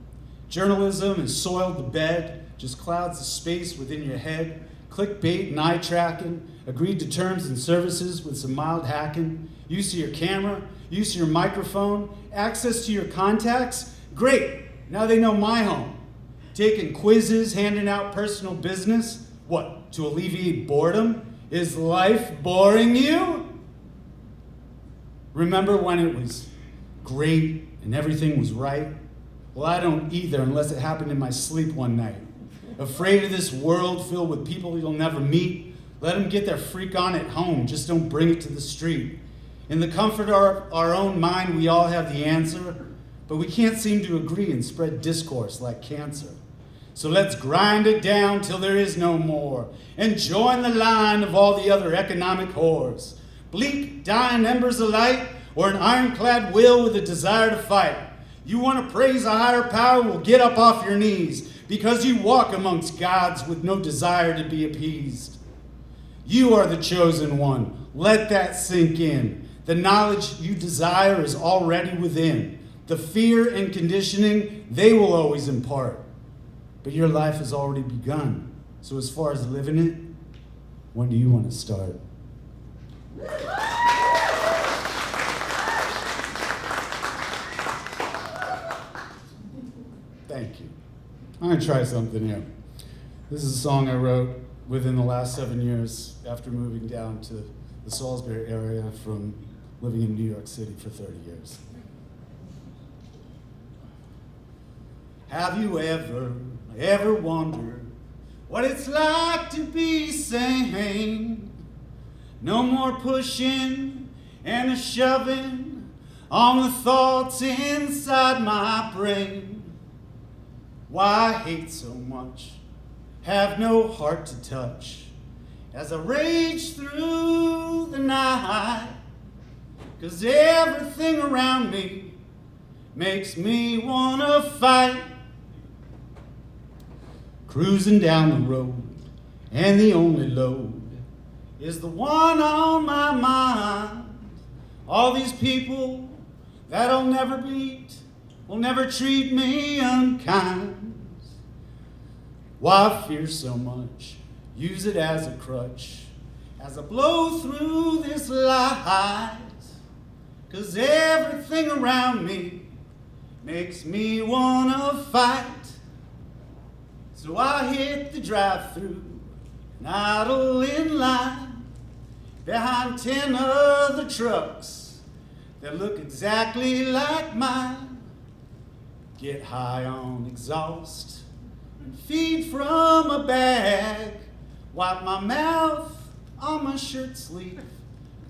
Journalism has soiled the bed, just clouds the space within your head. Clickbait and eye tracking, agreed to terms and services with some mild hacking. Use to your camera, use to your microphone, access to your contacts. Great, now they know my home. Taking quizzes, handing out personal business. What, to alleviate boredom? Is life boring you? Remember when it was great and everything was right? Well, I don't either, unless it happened in my sleep one night. Afraid of this world filled with people you'll never meet? Let them get their freak on at home, just don't bring it to the street. In the comfort of our own mind, we all have the answer, but we can't seem to agree and spread discourse like cancer. So let's grind it down till there is no more, and join the line of all the other economic whores. Bleak, dying embers of light, or an ironclad will with a desire to fight. You want to praise a higher power? Well, get up off your knees, because you walk amongst gods with no desire to be appeased. You are the chosen one. Let that sink in. The knowledge you desire is already within. The fear and conditioning they will always impart. But your life has already begun. So as far as living it, when do you want to start? Thank you. I'm going to try something here. This is a song I wrote within the last 7 years after moving down to the Salisbury area from living in New York City for 30 years. Have you ever wondered what it's like to be sane? No more pushing and a shoving on the thoughts inside my brain. Why I hate so much, have no heart to touch as I rage through the night. 'Cause everything around me makes me wanna fight. Cruising down the road, and the only load is the one on my mind. All these people that I'll never meet will never treat me unkind. Why fear so much? Use it as a crutch as I blow through this light. 'Cause everything around me makes me wanna fight. So I hit the drive-thru and idle in line behind 10 other trucks that look exactly like mine. Get high on exhaust and feed from a bag. Wipe my mouth on my shirt sleeve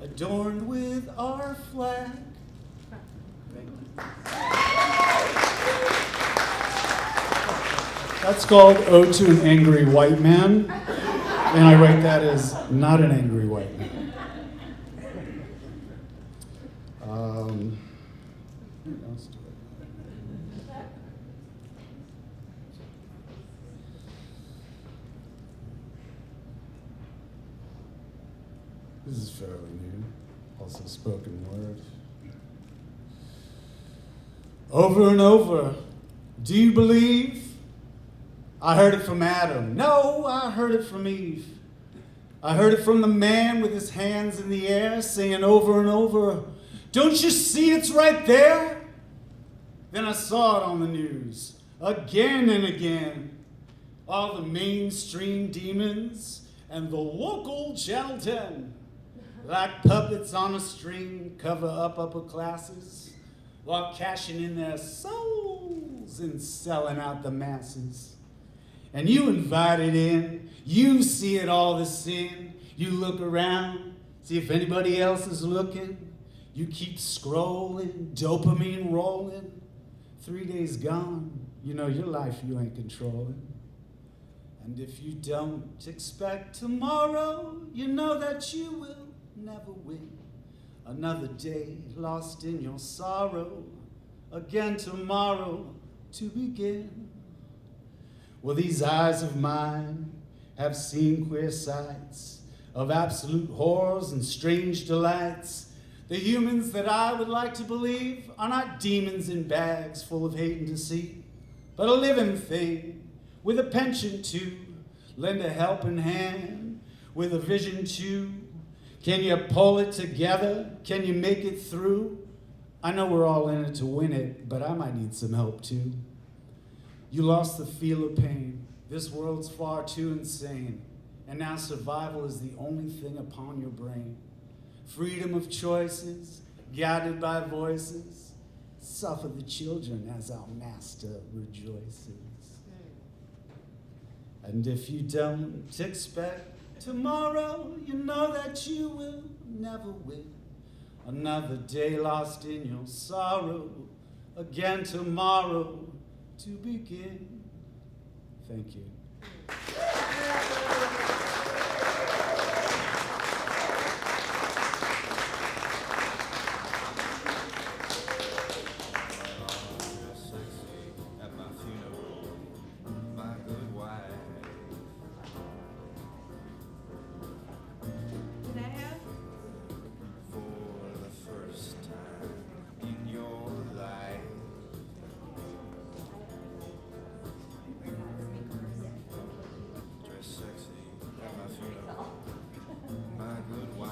adorned with our flag. Thank you. That's called Ode to an Angry White Man, and I write that as not an angry white man. What else do I know? This is fairly new, also spoken word. Over and over, do you believe? I heard it from Adam. No, I heard it from Eve. I heard it from the man with his hands in the air saying over and over, don't you see it's right there? Then I saw it on the news again and again. All the mainstream demons and the local Channel 10, like puppets on a string, cover up upper classes while cashing in their souls and selling out the masses. And you invite it in, you see it all the sin, you look around, see if anybody else is looking, you keep scrolling, dopamine rolling, 3 days gone, you know your life you ain't controlling. And if you don't expect tomorrow, you know that you will never win. Another day lost in your sorrow, again tomorrow to begin. Well, these eyes of mine have seen queer sights of absolute horrors and strange delights. The humans that I would like to believe are not demons in bags full of hate and deceit, but a living thing with a penchant to lend a helping hand, with a vision to. Can you pull it together? Can you make it through? I know we're all in it to win it, but I might need some help too. You lost the feel of pain. This world's far too insane. And now survival is the only thing upon your brain. Freedom of choices, guided by voices, suffer the children as our master rejoices. And if you don't expect tomorrow, you know that you will never win. Another day lost in your sorrow, again tomorrow to begin. Thank you. At my funeral, my good wife. Can I have? For the first time in your life. Dress sexy at my funeral, my good wife.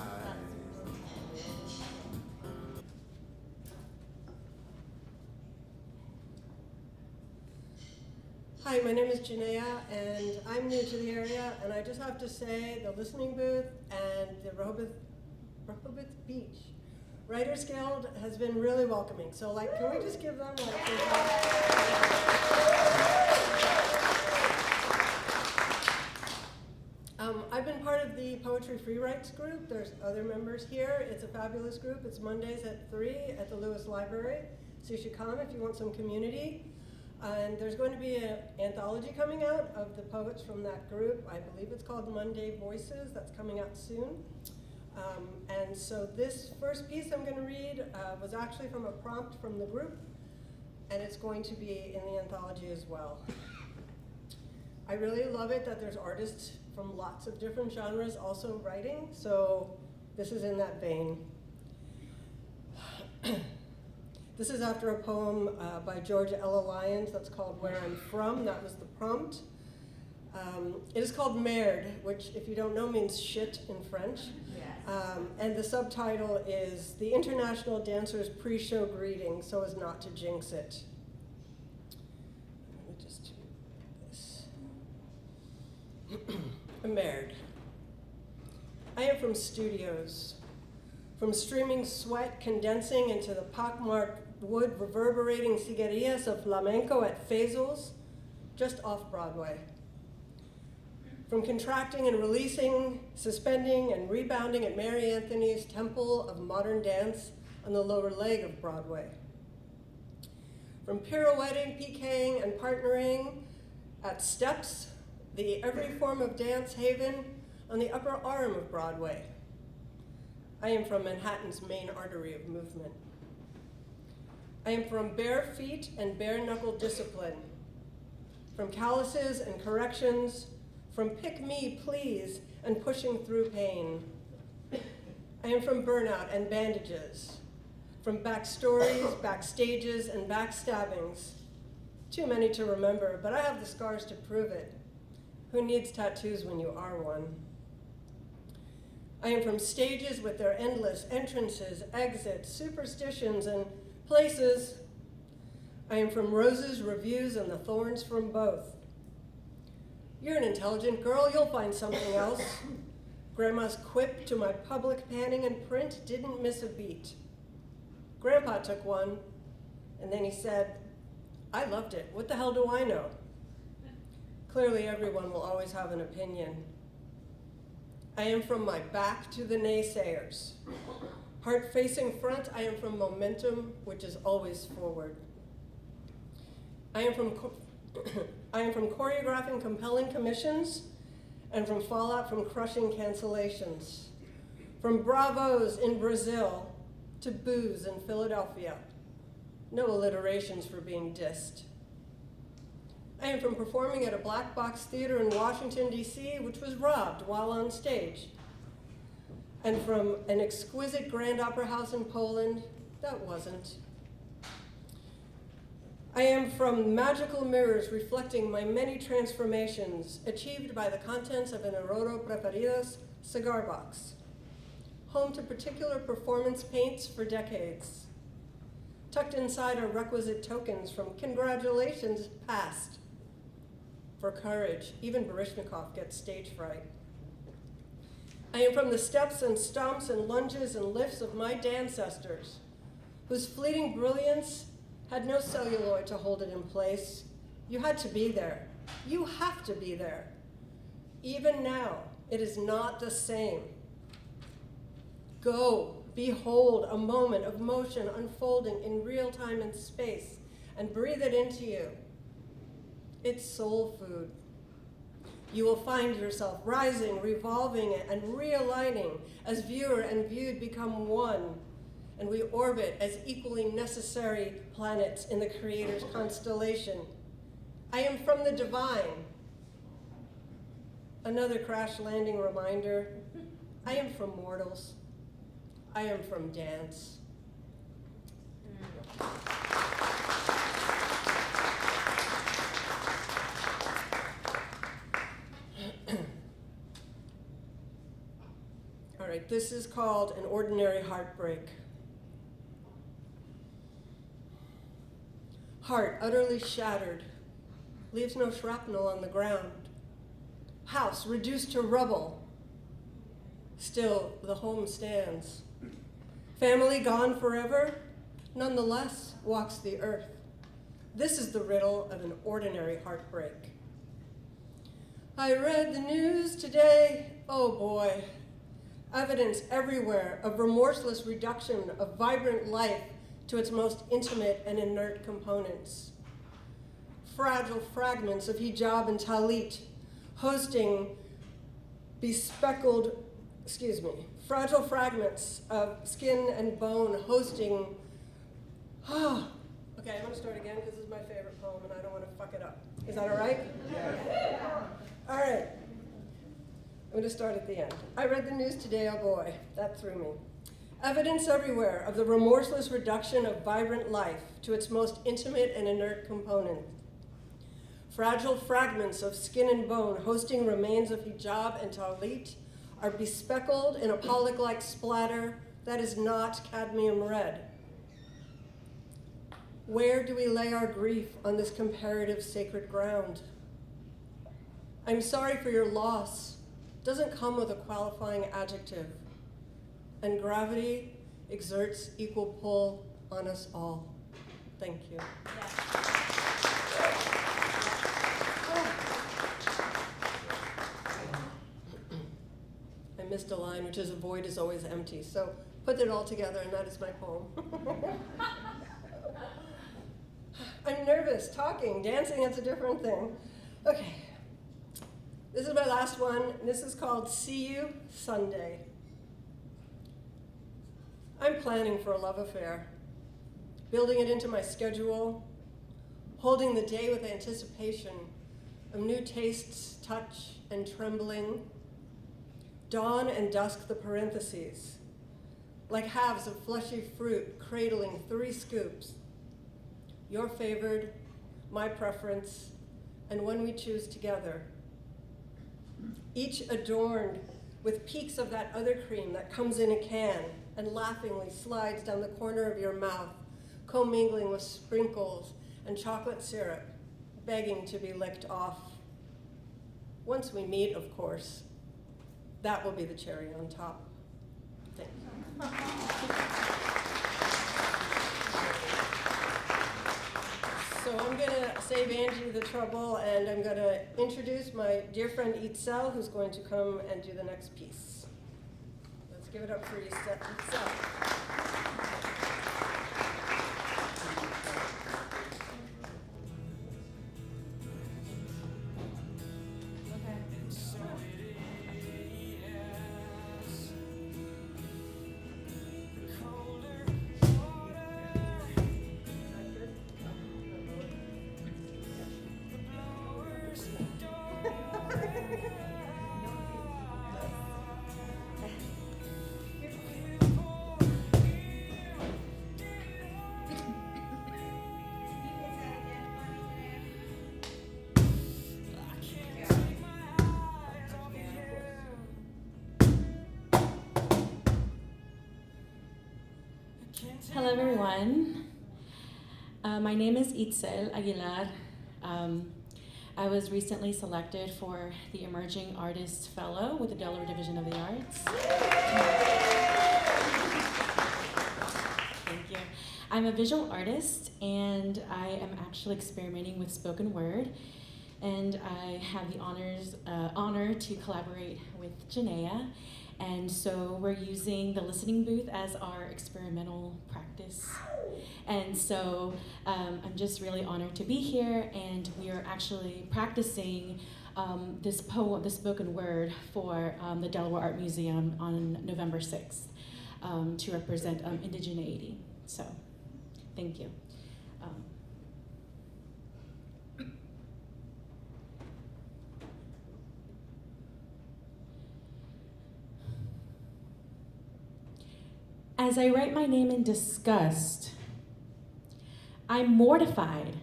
Hi, my name is Janaea, and I'm new to the area, and I just have to say the listening booth and the Rehoboth Beach Writers Guild has been really welcoming. So, like, can we just give them like I've been part of the Poetry Free Writes group. There's other members here. It's a fabulous group. It's Mondays at 3 at the Lewis Library. So you should come if you want some community. And there's going to be an anthology coming out of the poets from that group. I believe it's called Monday Voices. That's coming out soon. And so this first piece I'm going to read was actually from a prompt from the group, and it's going to be in the anthology as well. I really love it that there's artists from lots of different genres also writing, so this is in that vein. This is after a poem by Georgia Ella Lyons that's called Where I'm From. That was the prompt. It is called Merde, which, if you don't know, means shit in French. Yes. And the subtitle is The International Dancer's Pre-Show Greeting, so as not to jinx it. Let me just do this. Merde. I am from studios, from streaming sweat condensing into the pockmarked wood reverberating cigarias of flamenco at Faisal's, just off Broadway. From contracting and releasing, suspending and rebounding at Mary Anthony's Temple of Modern Dance on the lower leg of Broadway. From pirouetting, PKing, and partnering at Steps, the every form of dance haven on the upper arm of Broadway. I am from Manhattan's main artery of movement. I am from bare feet and bare knuckle discipline, from calluses and corrections, from pick me, please, and pushing through pain. I am from burnout and bandages, from backstories, backstages, and backstabbings. Too many to remember, but I have the scars to prove it. Who needs tattoos when you are one? I am from stages with their endless entrances, exits, superstitions, and places. I am from roses, reviews, and the thorns from both. You're an intelligent girl, you'll find something else. Grandma's quip to my public panning and print didn't miss a beat. Grandpa took one, and then he said, I loved it, what the hell do I know? Clearly everyone will always have an opinion. I am from my back to the naysayers. Heart facing front, I am from momentum, which is always forward. I am from choreographing compelling commissions and from fallout from crushing cancellations. From bravos in Brazil to boos in Philadelphia. No alliterations for being dissed. I am from performing at a black box theater in Washington, D.C., which was robbed while on stage. And from an exquisite grand opera house in Poland that wasn't. I am from magical mirrors reflecting my many transformations achieved by the contents of an Orodo Preferidos cigar box. Home to particular performance paints for decades. Tucked inside are requisite tokens from congratulations past. For courage, even Baryshnikov gets stage fright. I am from the steps and stomps and lunges and lifts of my dancestors, whose fleeting brilliance had no celluloid to hold it in place. You had to be there. You have to be there. Even now, it is not the same. Go, behold a moment of motion unfolding in real time and space, and breathe it into you. It's soul food. You will find yourself rising, revolving, and realigning as viewer and viewed become one, and we orbit as equally necessary planets in the Creator's constellation. I am from the divine. Another crash landing reminder. I am from mortals. I am from dance. All right, this is called An Ordinary Heartbreak. Heart utterly shattered, leaves no shrapnel on the ground. House reduced to rubble, still the home stands. Family gone forever, nonetheless walks the earth. This is the riddle of an ordinary heartbreak. I read the news today, oh boy. Evidence everywhere of remorseless reduction of vibrant life to its most intimate and inert components. Fragile fragments of hijab and talit hosting fragile fragments of skin and bone hosting, okay, I'm gonna start again because this is my favorite poem and I don't wanna fuck it up. Is that all right? Yeah. All right. I'm going to start at the end. I read the news today, oh boy, that threw me. Evidence everywhere of the remorseless reduction of vibrant life to its most intimate and inert component. Fragile fragments of skin and bone hosting remains of hijab and talit are bespeckled in a pollock-like splatter that is not cadmium red. Where do we lay our grief on this comparative sacred ground? I'm sorry for your loss. Doesn't come with a qualifying adjective. And gravity exerts equal pull on us all. Thank you. I missed a line, which is a void is always empty. So put it all together and that is my poem. I'm nervous, talking, dancing, it's a different thing. Okay. This is my last one, and this is called See You Sunday. I'm planning for a love affair, building it into my schedule, holding the day with anticipation of new tastes, touch, and trembling. Dawn and dusk the parentheses, like halves of fleshy fruit cradling 3 scoops. Your favored, my preference, and one we choose together. Each adorned with peaks of that other cream that comes in a can and laughingly slides down the corner of your mouth, commingling with sprinkles and chocolate syrup, begging to be licked off. Once we meet, of course, that will be the cherry on top. Thank you. So I'm going to save Angie the trouble, and I'm going to introduce my dear friend Itzel, who's going to come and do the next piece. Let's give it up for Itzel. Hello, everyone. My name is Itzel Aguilar. I was recently selected for the Emerging Artists Fellow with the Delaware Division of the Arts. Thank you. I'm a visual artist, and I am actually experimenting with spoken word. And I have the honor to collaborate with Janaea. And so we're using the listening booth as our experimental practice. And so I'm just really honored to be here, and we are actually practicing this spoken word for the Delaware Art Museum on November 6th to represent indigeneity. So, thank you. As I write my name in disgust, I'm mortified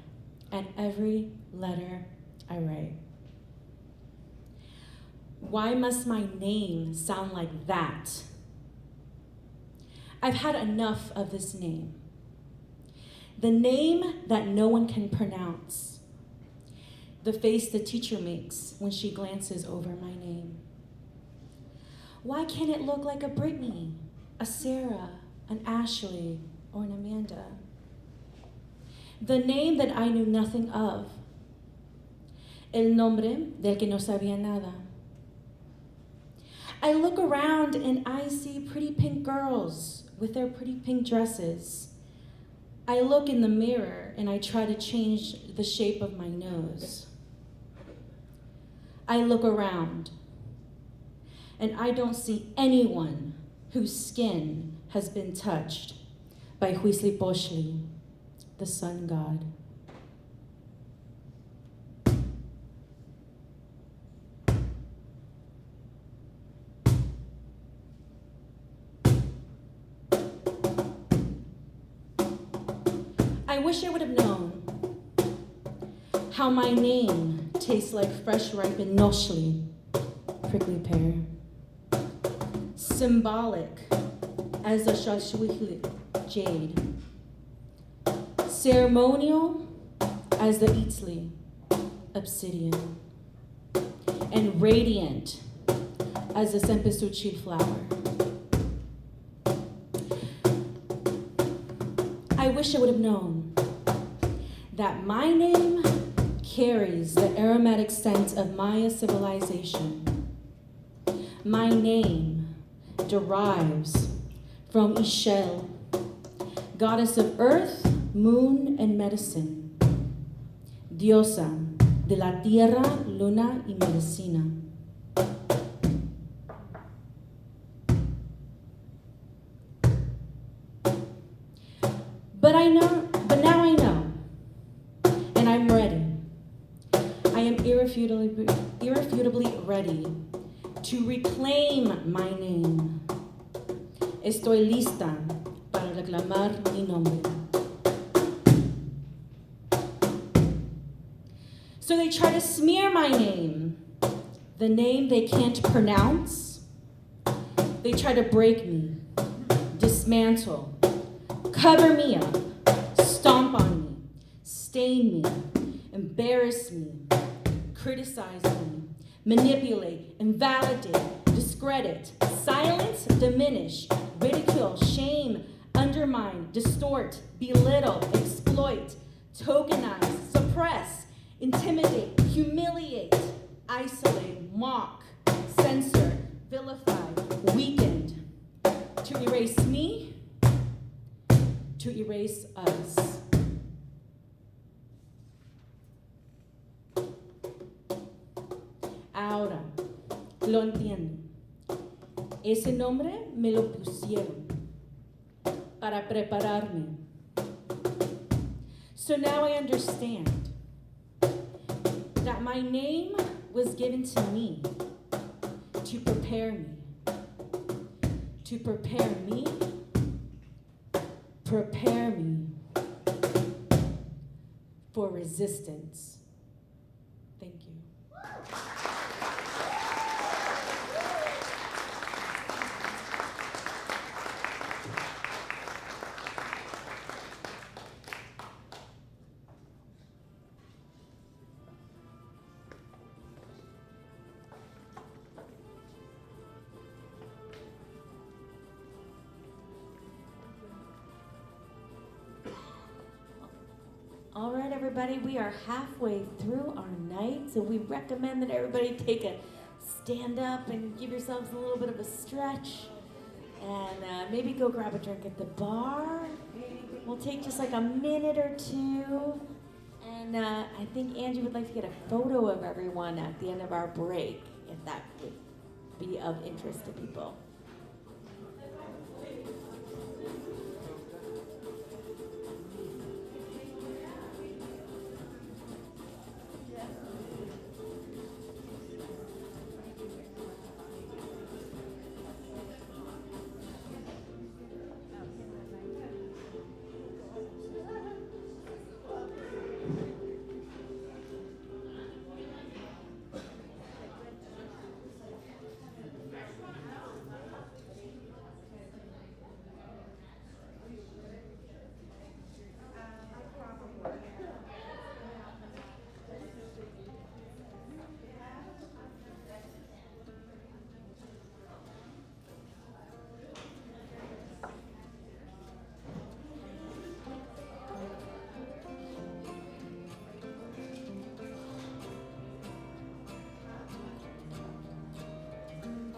at every letter I write. Why must my name sound like that? I've had enough of this name. The name that no one can pronounce. The face the teacher makes when she glances over my name. Why can't it look like a Brittany, a Sarah, an Ashley, or an Amanda? The name that I knew nothing of. El nombre del que no sabía nada. I look around and I see pretty pink girls with their pretty pink dresses. I look in the mirror and I try to change the shape of my nose. I look around and I don't see anyone whose skin has been touched by Huitzilopochtli, the sun god. I wish I would have known how my name tastes like fresh ripened noshli, prickly pear. Symbolic as a shashwihli, jade. Ceremonial as the itzli, obsidian. And radiant as the cempasúchil flower. I wish I would have known that my name carries the aromatic scent of Maya civilization. My name derives from Ixchel, goddess of earth, moon, and medicine, diosa de la tierra, luna, y medicina. But now I know, and I'm ready. I am irrefutably ready to reclaim my name. Estoy lista para reclamar mi nombre. So they try to smear my name, the name they can't pronounce. They try to break me, dismantle, cover me up, stomp on me, stain me, embarrass me, criticize me, manipulate, invalidate, discredit, silence, diminish, ridicule, shame, undermine, distort, belittle, exploit, tokenize, suppress, intimidate, humiliate, isolate, mock, censor, vilify, weaken, to erase me, to erase us. Ahora, lo entiendo. Ese nombre me lo pusieron para prepararme. So now I understand that my name was given to me to prepare me. To prepare me. Prepare me for resistance. Thank you. All right, everybody, we are halfway through our night, so we recommend that everybody take a stand up and give yourselves a little bit of a stretch, and maybe go grab a drink at the bar. We'll take just like a minute or two, and I think Angie would like to get a photo of everyone at the end of our break, if that would be of interest to people.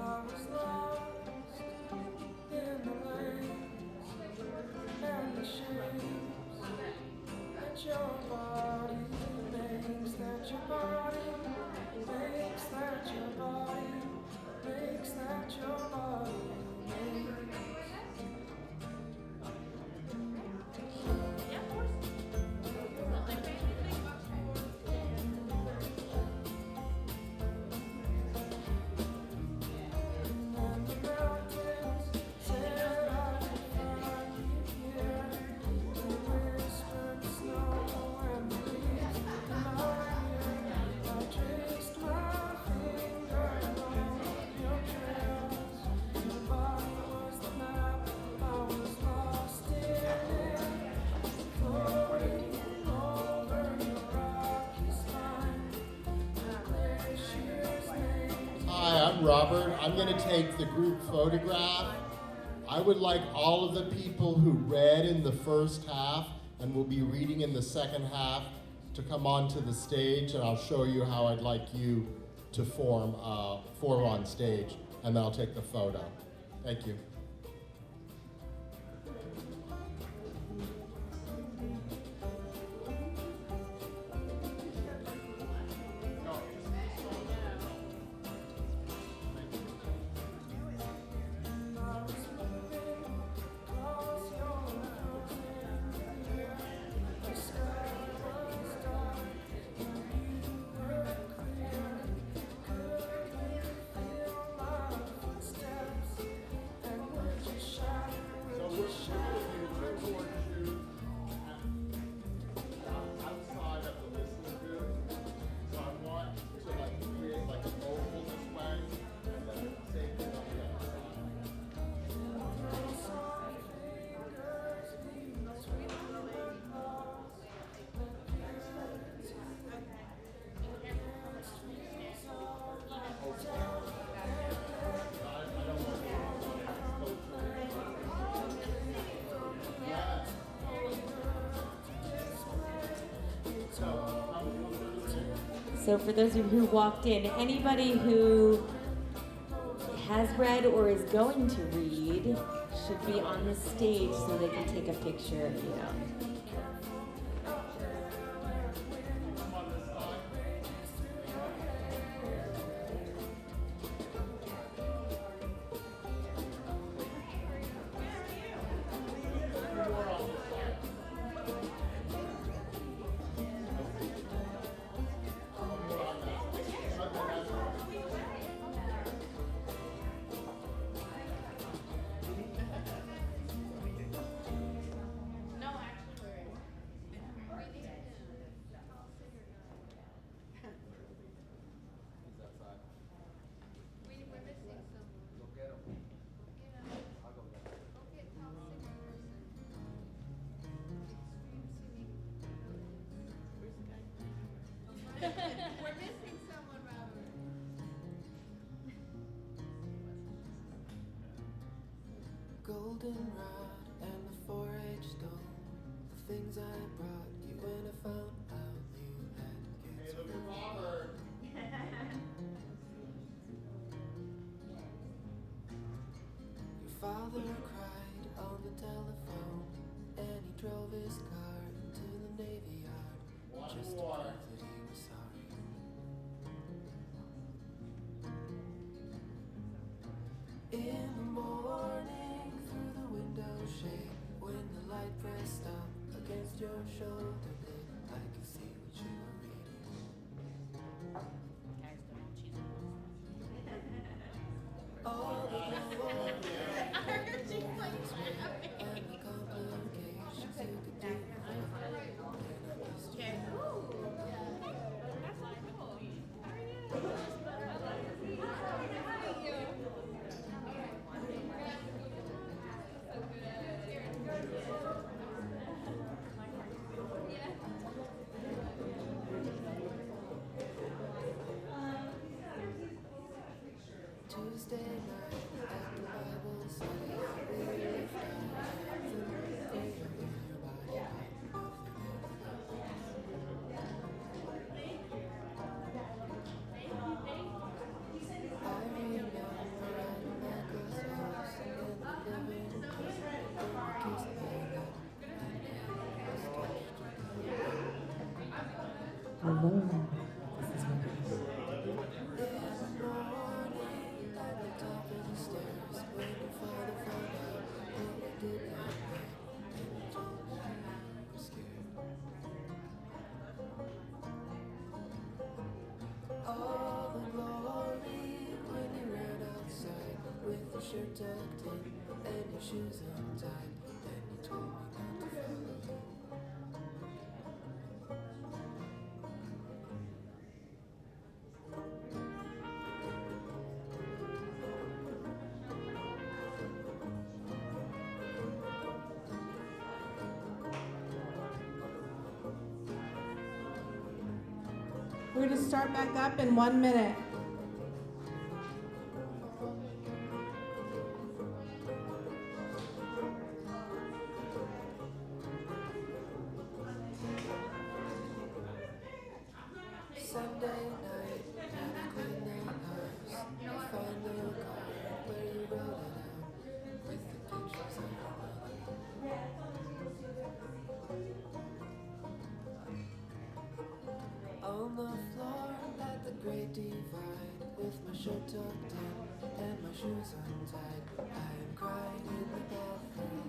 I was lost in the lanes and the shapes that your body makes, that your body makes, that your body makes, that your body makes. Hi, I'm Robert. I'm going to take the group photograph. I would like all of the people who read in the first half and will be reading in the second half to come onto the stage, and I'll show you how I'd like you to form on stage, and then I'll take the photo. Thank you. So for those of you who walked in, anybody who has read or is going to read should be on the stage so they can take a picture of you. We're missing someone, Robert. Goldenrod and the 4-H stone, the things I brought you when I found out you had cancer. Hey, look at Robert. Your father cried on the telephone, and he drove his car into the Navy Yard just to prove that he was sorry. In the morning, through the window shade, when the light pressed up against your shoulder blade, I could see what you were reading. All the glory and the complications you could do. Tuesday night at the Bible study, we lift our hands and pray in your body, I remember at Michael's house in the living room, when you kissed me up and I was touched. Alone. All the glory when you ran outside with your shirt tucked in and your shoes untied. Then you told me not to follow you. We're going to start back up in 1 minute. Sunday night, when I clean the house, you find the card where you wrote it out with the pictures of your mother. On the floor at the great divide, with my shirt tucked in and my shoes untied, I am crying in the bathroom.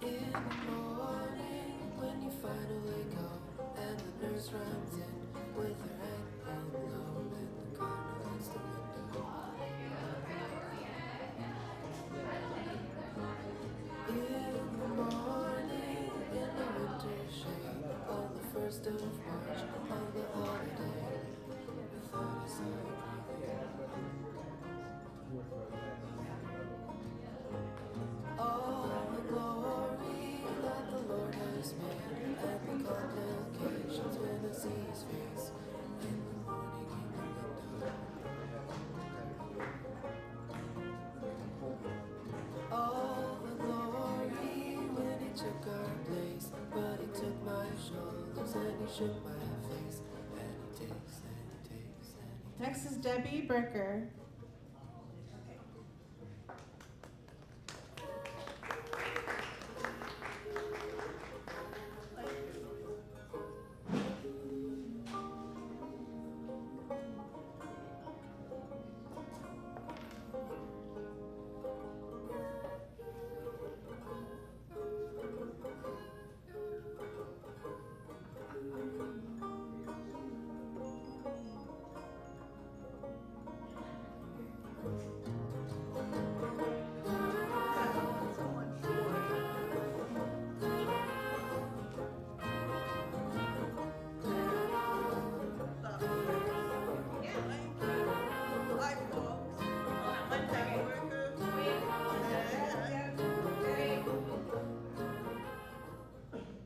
In the morning, when you finally go, and the nurse runs in with her head held low, and the coroner lights the window. In the morning, in the winter shade, on the 1st of March, on the holiday, we thought I saw you breathing. All the glory that the Lord has made, and the complications when I see his face, in the morning in the window. All the glory when he took our place, but he took my shoulders and he shook my face, and he takes and he takes and he takes. Next is Debbie Bricker.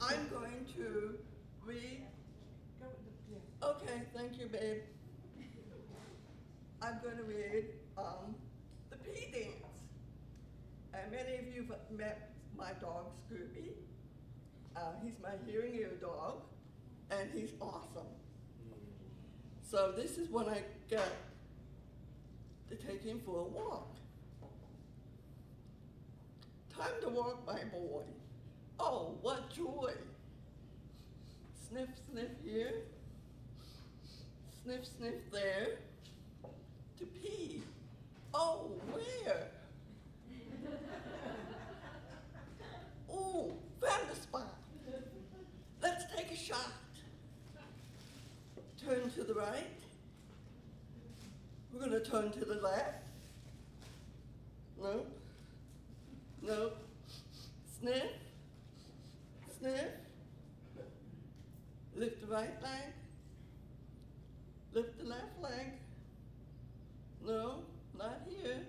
I'm going to read. Okay, thank you, babe. I'm going to read the P dance. And many of you have met my dog Scooby. He's my hearing aid dog, and he's awesome. So this is when I get to take him for a walk. Time to walk, my boy. Oh, what joy. Sniff, sniff here. Sniff, sniff there. To pee. Oh, where? Oh, found a spot. Let's take a shot. Turn to the right. We're gonna turn to the left. Nope. Nope. Sniff. Sniff. Lift the right leg. Lift the left leg. No, not here.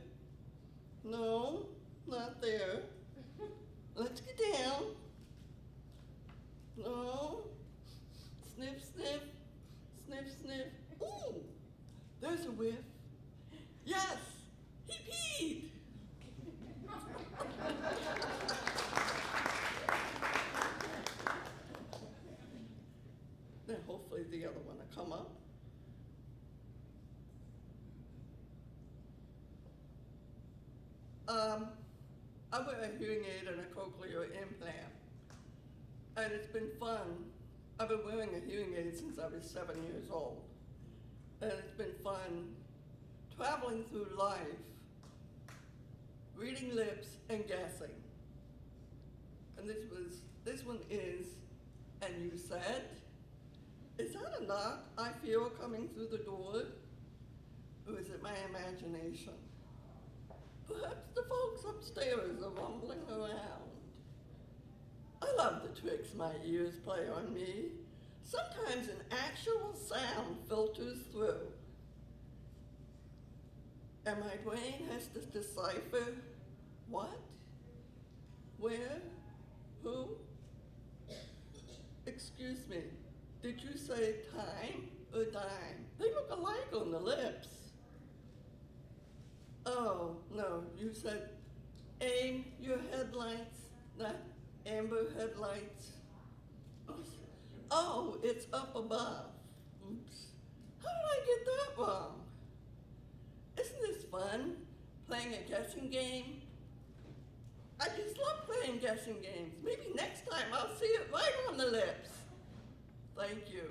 No, not there. Let's get down. No. Sniff, sniff. Sniff, sniff. Ooh, there's a whiff. Yes, he peed. Then hopefully the other one will come up. I wear a hearing aid and a cochlear implant, and it's been fun. I've been wearing a hearing aid since I was 7 years old, and it's been fun traveling through life, reading lips and guessing. And this one is, and you said, is that a knock I feel coming through the door? Or is it my imagination? Perhaps the folks upstairs are rumbling around. I love the tricks my ears play on me. Sometimes an actual sound filters through. And my brain has to decipher what, where, who. Excuse me, did you say time or dime? They look alike on the lips. Oh, no, you said aim your headlights, not amber headlights. Oh, it's up above. Oops. How did I get that wrong? Isn't this fun, playing a guessing game? I just love playing guessing games. Maybe next time I'll see it right on the lips. Thank you.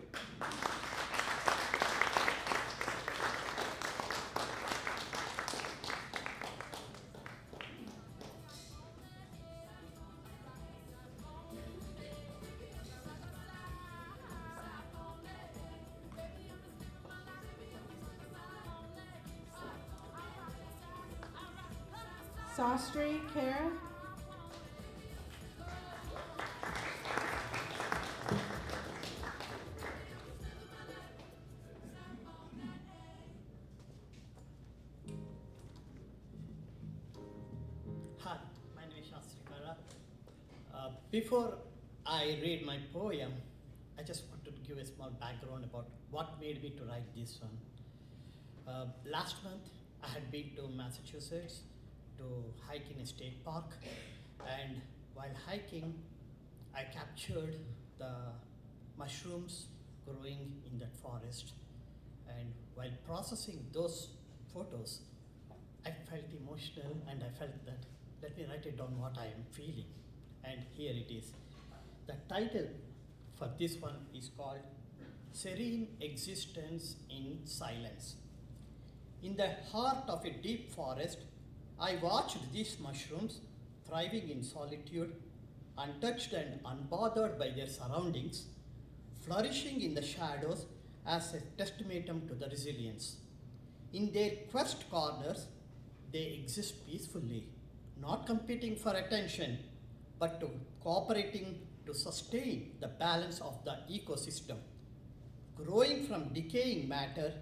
Sastry, Kara. Hi, my name is Shastri Kara. Before I read my poem, I just want to give a small background about what made me to write this one. Last month, I had been to Massachusetts to hike in a state park, and while hiking, I captured the mushrooms growing in that forest. And while processing those photos, I felt emotional, and I felt that let me write it down what I am feeling. And here it is. The title for this one is called Serene Existence in Silence. In the heart of a deep forest, I watched these mushrooms thriving in solitude, untouched and unbothered by their surroundings, flourishing in the shadows as a testament to the resilience. In their quest corners, they exist peacefully, not competing for attention, but cooperating to sustain the balance of the ecosystem. Growing from decaying matter,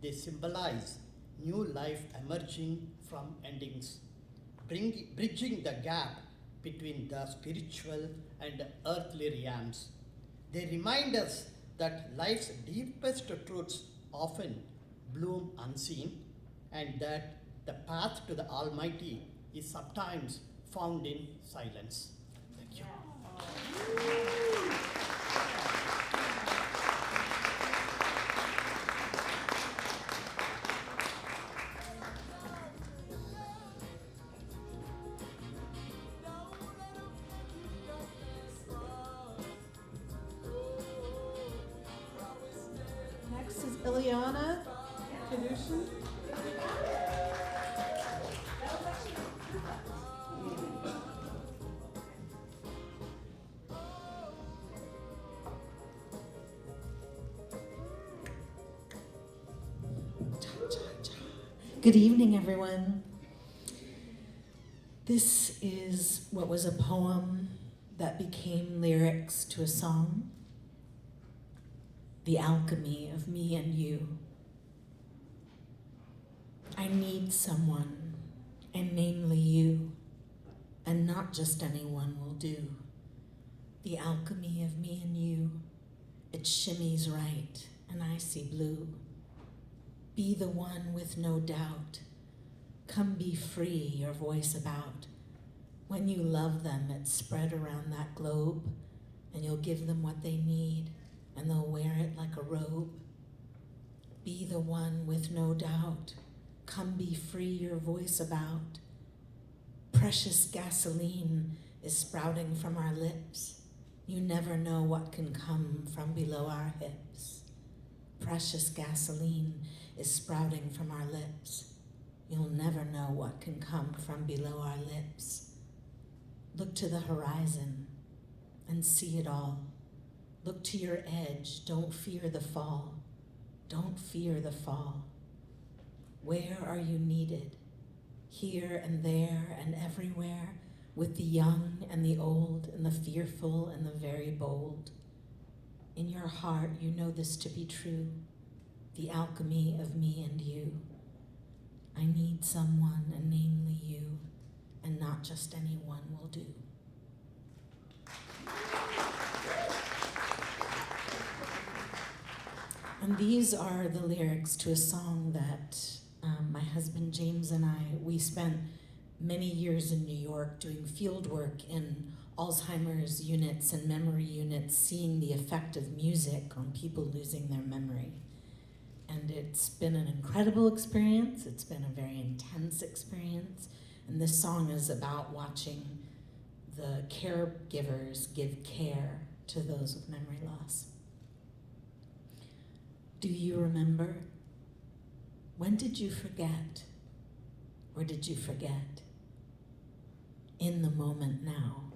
they symbolize new life emerging from endings, bridging the gap between the spiritual and earthly realms. They remind us that life's deepest truths often bloom unseen, and that the path to the Almighty is sometimes found in silence. Thank you. Next is Ileana Kadushin. Good evening, everyone. This is what was a poem that became lyrics to a song, The Alchemy of Me and You. I need someone, and namely you, and not just anyone will do. The alchemy of me and you, it shimmies right, and I see blue. Be the one with no doubt. Come be free, your voice about. When you love them, it's spread around that globe, and you'll give them what they need, and they'll wear it like a robe. Be the one with no doubt. Come be free, your voice about. Precious gasoline is sprouting from our lips. You never know what can come from below our hips. Precious gasoline is sprouting from our lips. You'll never know what can come from below our lips. Look to the horizon and see it all. Look to your edge, don't fear the fall. Don't fear the fall. Where are you needed? Here and there and everywhere, with the young and the old and the fearful and the very bold. In your heart, you know this to be true, the alchemy of me and you. I need someone, and namely you, and not just anyone will do. And these are the lyrics to a song that my husband James and we spent many years in New York doing field work in Alzheimer's units and memory units, seeing the effect of music on people losing their memory. And it's been an incredible experience. It's been a very intense experience. And this song is about watching the caregivers give care to those with memory loss. Do you remember? When did you forget? Or did you forget? In the moment now,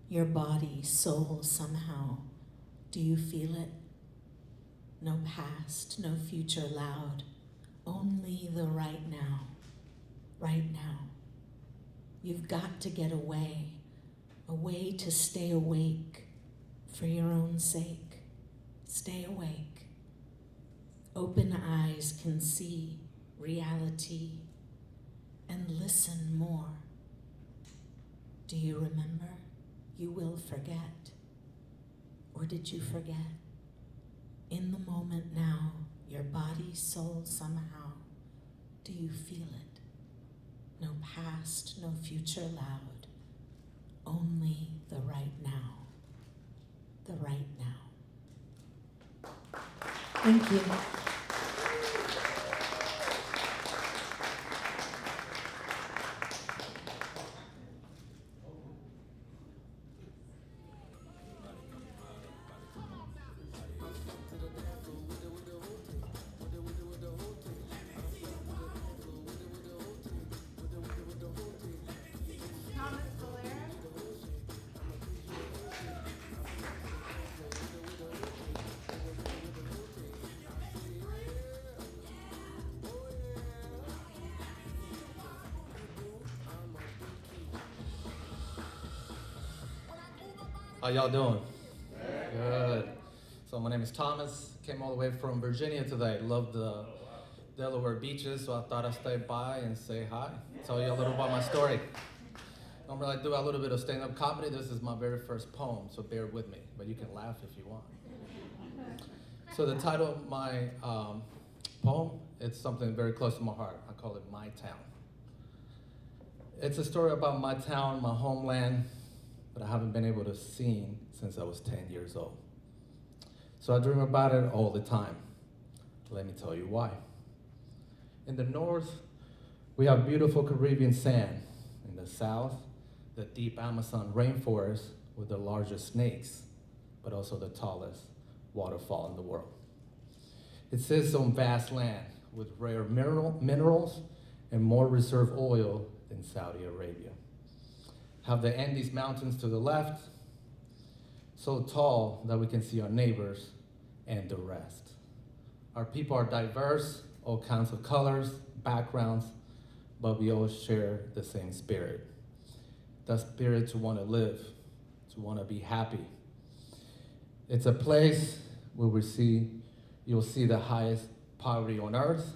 your body, soul, somehow, do you feel it? No past, no future loud, only the right now, right now. You've got to get away, a way to stay awake for your own sake. Stay awake. Open eyes can see reality and listen more. Do you remember? You will forget. Or did you forget? In the moment now, your body, soul, somehow, do you feel it? No past, no future loud, only the right now, the right now. Thank you. How y'all doing? Good. So my name is Thomas. Came all the way from Virginia today. Love the Delaware beaches, so I thought I'd stay by and say hi. Tell you a little about my story. Normally I do a little bit of stand-up comedy. This is my very first poem, so bear with me. But you can laugh if you want. So the title of my poem, it's something very close to my heart. I call it My Town. It's a story about my town, my homeland, but I haven't been able to see since I was 10 years old. So I dream about it all the time. Let me tell you why. In the north, we have beautiful Caribbean sand. In the south, the deep Amazon rainforest with the largest snakes, but also the tallest waterfall in the world. It sits on vast land with rare minerals and more reserve oil than Saudi Arabia. Have the Andes Mountains to the left, so tall that we can see our neighbors and the rest. Our people are diverse, all kinds of colors, backgrounds, but we all share the same spirit. That spirit to want to live, to want to be happy. It's a place where you'll see the highest poverty on earth,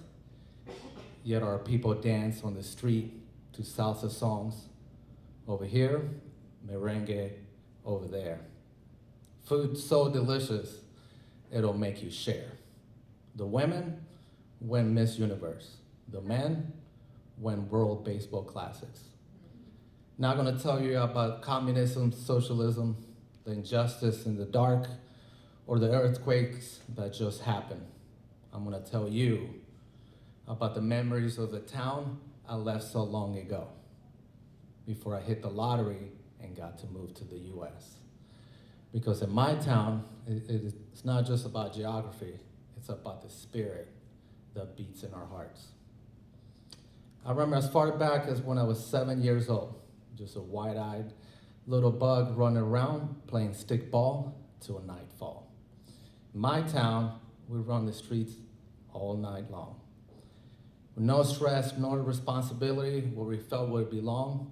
yet our people dance on the street to salsa songs. Over here, merengue over there. Food so delicious, it'll make you share. The women win Miss Universe. The men win World Baseball Classics. Not gonna tell you about communism, socialism, the injustice in the dark, or the earthquakes that just happened. I'm gonna tell you about the memories of the town I left so long ago, before I hit the lottery and got to move to the US. Because in my town, it's not just about geography, it's about the spirit that beats in our hearts. I remember as far back as when I was 7 years old, just a wide-eyed little bug running around playing stickball till nightfall. In my town, we run the streets all night long. With no stress, no responsibility, where we felt we belong,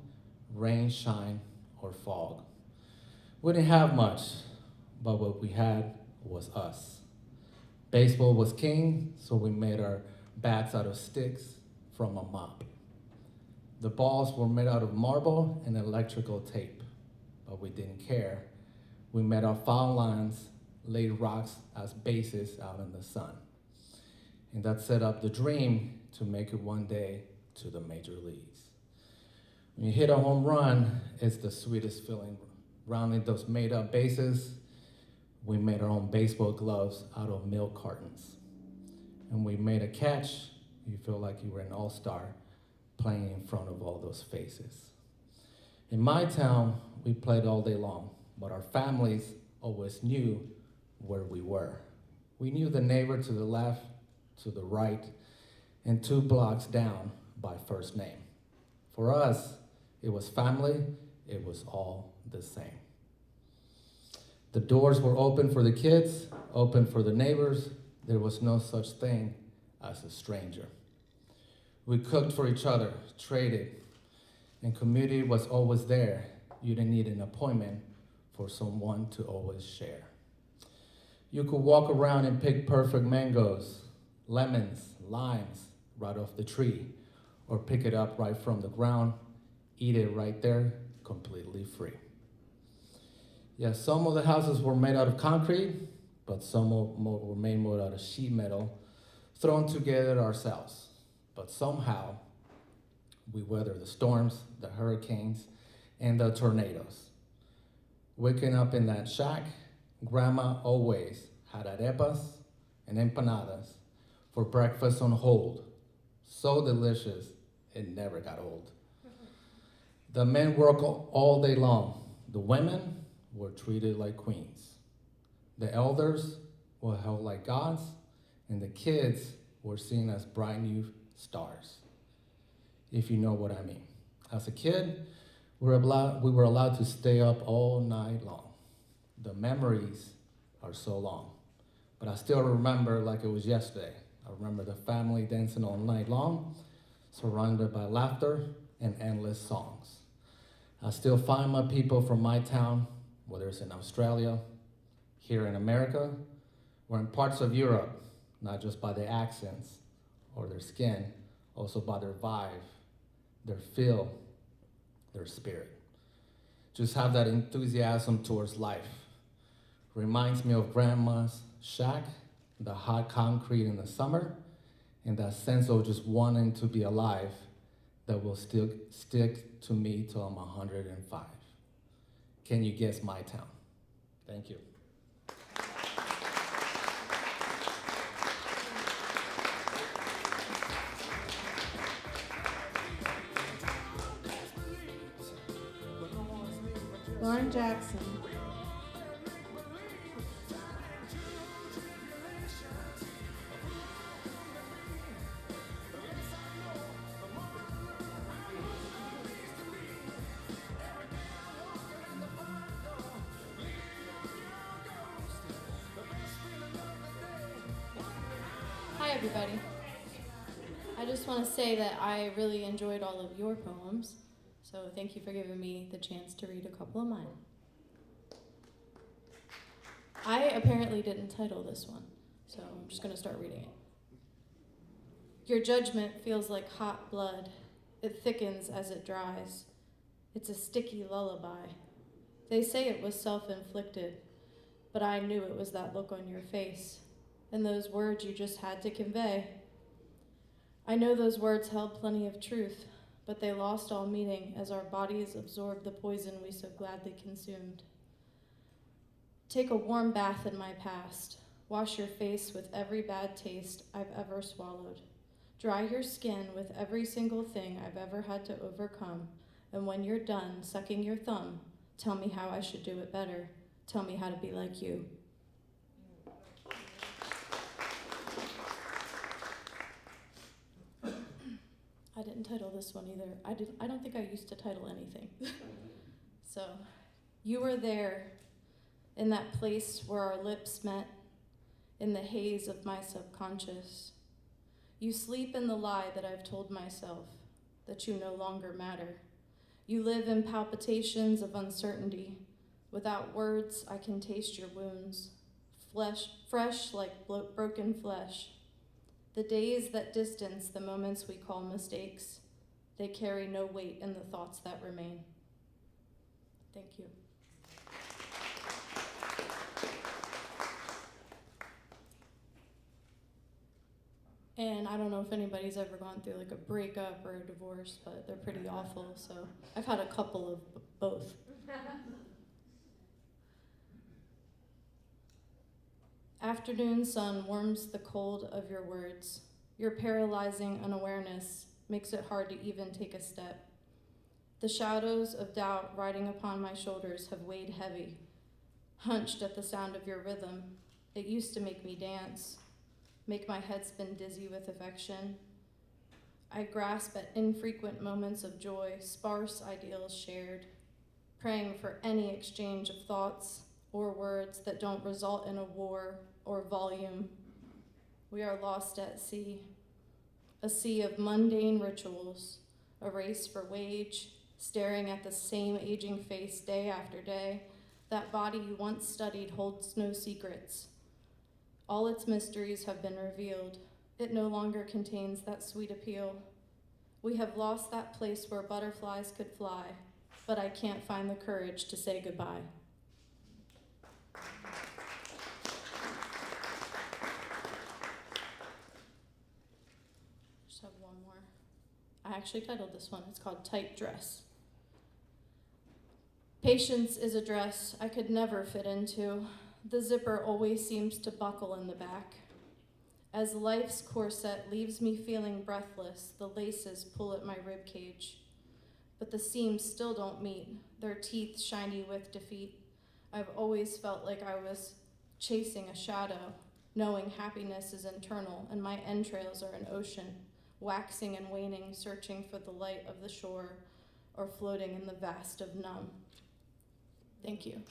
rain, shine, or fog. We didn't have much, but what we had was us. Baseball was king, so we made our bats out of sticks from a mop. The balls were made out of marble and electrical tape, but we didn't care. We made our foul lines, laid rocks as bases out in the sun. And that set up the dream to make it one day to the major leagues. When you hit a home run, it's the sweetest feeling. Rounding those made up bases, we made our own baseball gloves out of milk cartons. And we made a catch, you feel like you were an all-star playing in front of all those faces. In my town, we played all day long, but our families always knew where we were. We knew the neighbor to the left, to the right, and 2 blocks down by first name. For us, it was family, it was all the same. The doors were open for the kids, open for the neighbors. There was no such thing as a stranger. We cooked for each other, traded, and community was always there. You didn't need an appointment for someone to always share. You could walk around and pick perfect mangoes, lemons, limes right off the tree, or pick it up right from the ground, eat it right there, completely free. Yeah, some of the houses were made out of concrete, but some were made out of sheet metal, thrown together ourselves. But somehow, we weathered the storms, the hurricanes, and the tornadoes. Waking up in that shack, Grandma always had arepas and empanadas for breakfast on hold. So delicious, it never got old. The men worked all day long. The women were treated like queens. The elders were held like gods, and the kids were seen as bright new stars, if you know what I mean. As a kid, we were allowed to stay up all night long. The memories are so long, but I still remember like it was yesterday. I remember the family dancing all night long, surrounded by laughter and endless songs. I still find my people from my town, whether it's in Australia, here in America, or in parts of Europe, not just by their accents or their skin, also by their vibe, their feel, their spirit. Just have that enthusiasm towards life. Reminds me of Grandma's shack, the hot concrete in the summer, and that sense of just wanting to be alive that will still stick to me till I'm 105. Can you guess my town? Thank you. Lauren Jackson. Hi everybody. I just want to say that I really enjoyed all of your poems, so thank you for giving me the chance to read a couple of mine. I apparently didn't title this one, so I'm just going to start reading it. Your judgment feels like hot blood. It thickens as it dries. It's a sticky lullaby. They say it was self-inflicted, but I knew it was that look on your face and those words you just had to convey. I know those words held plenty of truth, but they lost all meaning as our bodies absorbed the poison we so gladly consumed. Take a warm bath in my past. Wash your face with every bad taste I've ever swallowed. Dry your skin with every single thing I've ever had to overcome. And when you're done sucking your thumb, tell me how I should do it better. Tell me how to be like you. I didn't title this one either. I don't think I used to title anything. So, you were there in that place where our lips met, in the haze of my subconscious. You sleep in the lie that I've told myself, that you no longer matter. You live in palpitations of uncertainty. Without words, I can taste your wounds, fresh like broken flesh. The days that distance the moments we call mistakes, they carry no weight in the thoughts that remain. Thank you. And I don't know if anybody's ever gone through like a breakup or a divorce, but they're pretty awful, so I've had a couple of both. Afternoon sun warms the cold of your words. Your paralyzing unawareness makes it hard to even take a step. The shadows of doubt riding upon my shoulders have weighed heavy. Hunched at the sound of your rhythm, it used to make me dance, make my head spin dizzy with affection. I grasp at infrequent moments of joy, sparse ideals shared, praying for any exchange of thoughts or words that don't result in a war or volume. We are lost at sea, a sea of mundane rituals, a race for wage, staring at the same aging face day after day. That body you once studied holds no secrets. All its mysteries have been revealed. It no longer contains that sweet appeal. We have lost that place where butterflies could fly, but I can't find the courage to say goodbye. Just have one more. I actually titled this one. It's called Tight Dress. Patience is a dress I could never fit into. The zipper always seems to buckle in the back. As life's corset leaves me feeling breathless, the laces pull at my ribcage. But the seams still don't meet, their teeth shiny with defeat. I've always felt like I was chasing a shadow, knowing happiness is internal and my entrails are an ocean, waxing and waning, searching for the light of the shore or floating in the vast of numb. Thank you.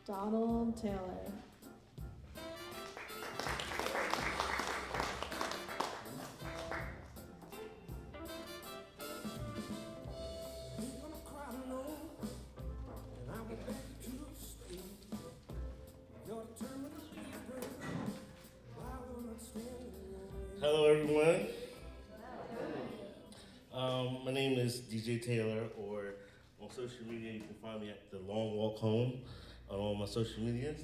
Donald Taylor. Hello, everyone. My name is DJ Taylor, or on social media you can find me at The Long Walk Home on all my social medias.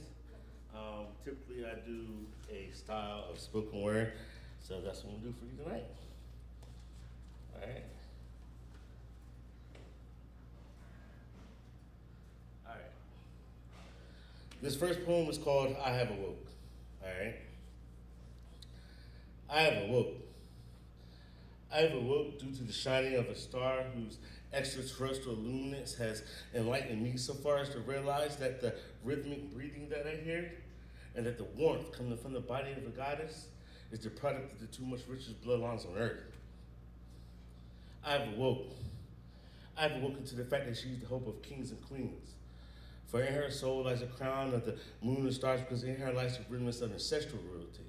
Typically I do a style of spoken word, so that's what I'm gonna do for you tonight. All right. All right. This first poem is called I Have Awoke. All right. I have awoke. I have awoke due to the shining of a star whose extraterrestrial luminance has enlightened me so far as to realize that the rhythmic breathing that I hear and that the warmth coming from the body of a goddess is the product of the two most richest bloodlines on earth. I have awoke. I have awoken to the fact that she's the hope of kings and queens. For in her soul lies a crown of the moon and stars, because in her lies the rhythms of ancestral royalty.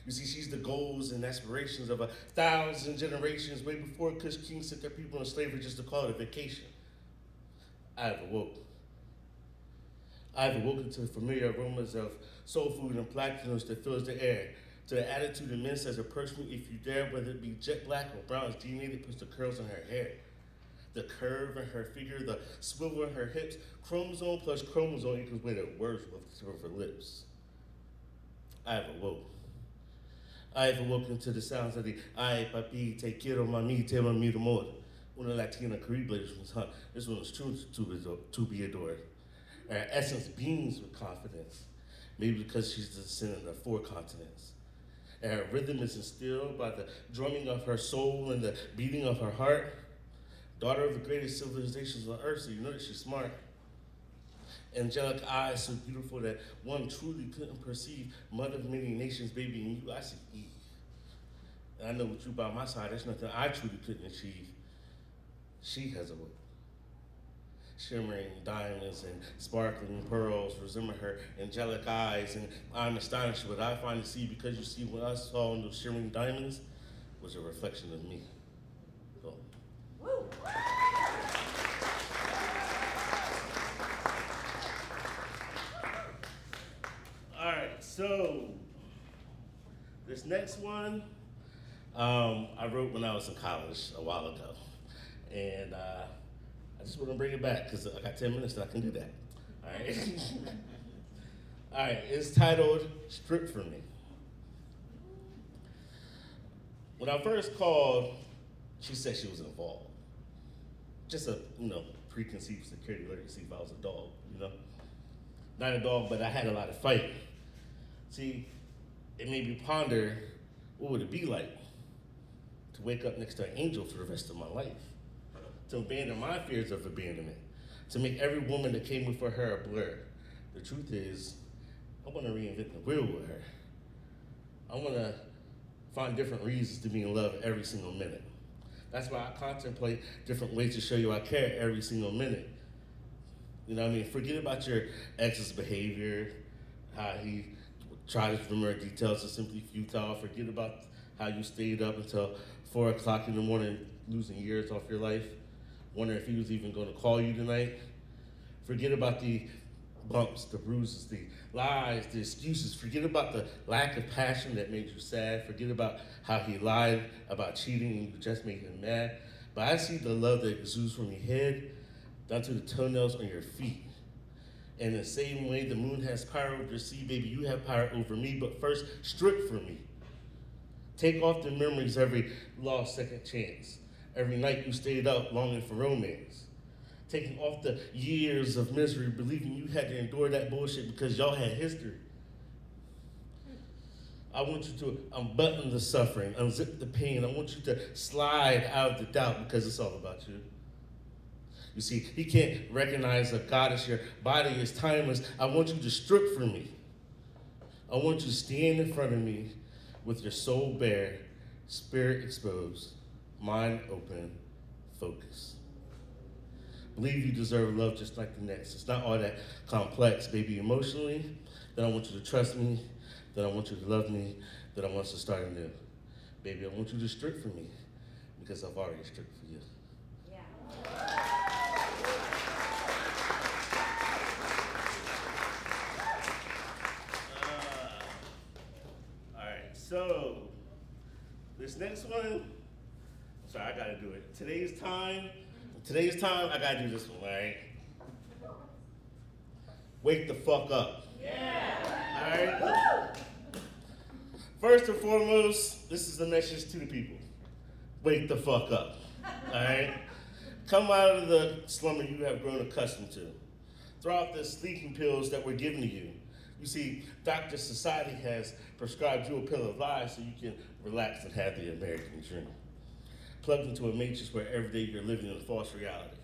You see, she's the goals and aspirations of 1,000 generations, way before Kush kings sent their people in slavery just to call it a vacation. I have awoke. I have awoken to the familiar aromas of soul food and platinums that fills the air, to the attitude of men says approach me if you dare, whether it be jet black or brown as DNA that puts the curls in her hair. The curve in her figure, the swivel in her hips, chromosome plus chromosome equals way the words with the tip of her lips. I have awoke. I have awoken to the sounds of the ay, papi, te quiero, mami, te mami, amor. Una Latina Caribbean, this one is true to be adored. Her essence beams with confidence, maybe because she's the descendant of 4 continents. And her rhythm is instilled by the drumming of her soul and the beating of her heart. Daughter of the greatest civilizations on earth, so you know that she's smart. Angelic eyes so beautiful that one truly couldn't perceive. Mother of many nations, baby, in you I see Eve. And I know with you by my side, there's nothing I truly couldn't achieve. She has awoke. Shimmering diamonds and sparkling pearls resemble her angelic eyes, and I'm astonished at what I find to see, because you see, what I saw in those shimmering diamonds was a reflection of me. So. Woo. All right, so this next one I wrote when I was in college a while ago, and I just want to bring it back because I got 10 minutes and I can do that. All right. All right, it's titled Strip For Me. When I first called, she said she was involved. Just a, preconceived security alert to see if I was a dog, Not a dog, but I had a lot of fight. See, it made me ponder, what would it be like to wake up next to an angel for the rest of my life? To abandon my fears of abandonment, to make every woman that came before her a blur. The truth is, I want to reinvent the wheel with her. I want to find different reasons to be in love every single minute. That's why I contemplate different ways to show you I care every single minute. You know what I mean? Forget about your ex's behavior, how he tried to remember details are simply futile. Forget about how you stayed up until 4 o'clock in the morning, losing years off your life. Wondering if he was even going to call you tonight. Forget about the bumps, the bruises, the lies, the excuses. Forget about the lack of passion that made you sad. Forget about how he lied about cheating and you just made him mad. But I see the love that exudes from your head down to the toenails on your feet. In the same way the moon has power over the sea, baby, you have power over me. But first, strip for me. Take off the memories, every lost second chance. Every night you stayed up longing for romance. Taking off the years of misery, believing you had to endure that bullshit because y'all had history. I want you to unbutton the suffering, unzip the pain. I want you to slide out of the doubt because it's all about you. You see, he can't recognize a goddess. Your body is timeless. I want you to strip for me. I want you to stand in front of me with your soul bare, spirit exposed, mind open, focus. Believe you deserve love just like the next. It's not all that complex, baby. Emotionally, then I want you to trust me, then I want you to love me, then I want us to start anew. Baby, I want you to strip for me because I've already stripped for you. All right, so this next one, sorry, I gotta do it. Today's time, I gotta do this one, all right? Wake the fuck up. Yeah. All right? First and foremost, this is the message to the people. Wake the fuck up, all right? Come out of the slumber you have grown accustomed to. Throw out the sleeping pills that were given to you. You see, Dr. Society has prescribed you a pill of lies so you can relax and have the American dream. Plugged into a matrix where every day you're living in a false reality.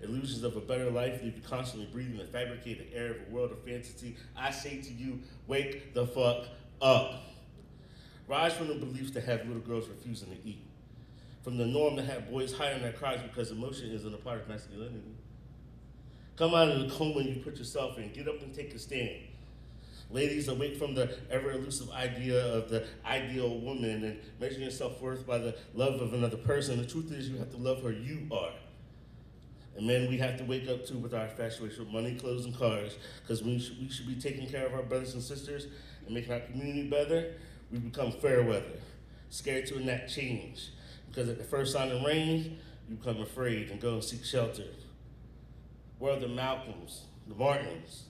Illusions of a better life leave you constantly breathing the fabricated air of a world of fantasy. I say to you, wake the fuck up. Rise from the beliefs that have little girls refusing to eat. From the norm to have boys hiding their cries because emotion isn't a part of masculinity. Come out of the coma you put yourself in. Get up and take a stand. Ladies, awake from the ever-elusive idea of the ideal woman and measure your self-worth by the love of another person. The truth is you have to love her you are. And men, we have to wake up too with our infatuation with money, clothes, and cars, because we should be taking care of our brothers and sisters and making our community better. We become fair weather, scared to enact change, because at the first sign of rain, you become afraid and go and seek shelter. Where are the Malcolms, the Martins,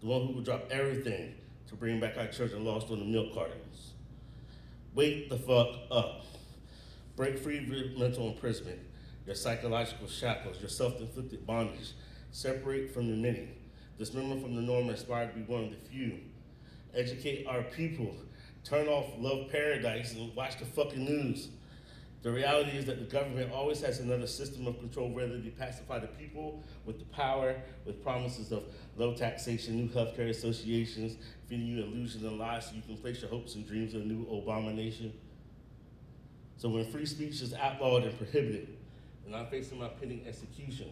the one who would drop everything to bring back our children lost on the milk cartons? Wake the fuck up. Break free of your mental imprisonment, your psychological shackles, your self-inflicted bondage. Separate from the many. Dismember from the norm and aspire to be one of the few. Educate our people. Turn off Love Paradise and watch the fucking news. The reality is that the government always has another system of control, whether they pacify the people with the power, with promises of low taxation, new healthcare associations, feeding you illusions and lies so you can place your hopes and dreams in a new Obama nation. So when free speech is outlawed and prohibited, and I'm facing my pending execution,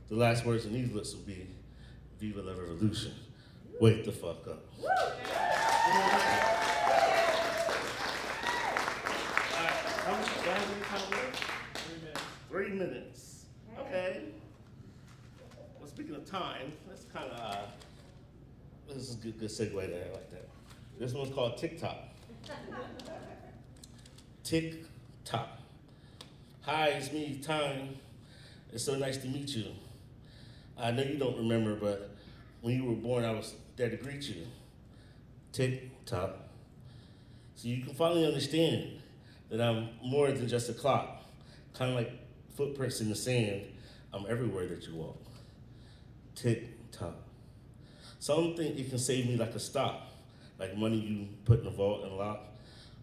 the last words in these lists will be, Viva la Revolution. Wake the fuck up. How many time left? 3 minutes. Okay. Well, speaking of time, that's kind of, this is a good segue there like that. This one's called TikTok. TikTok. Hi, it's me, Time. It's so nice to meet you. I know you don't remember, but when you were born, I was there to greet you. TikTok. So you can finally understand that I'm more than just a clock. Kind of like footprints in the sand, I'm everywhere that you walk. Tick-tock. Some think it can save me like a stock, like money you put in a vault and lock.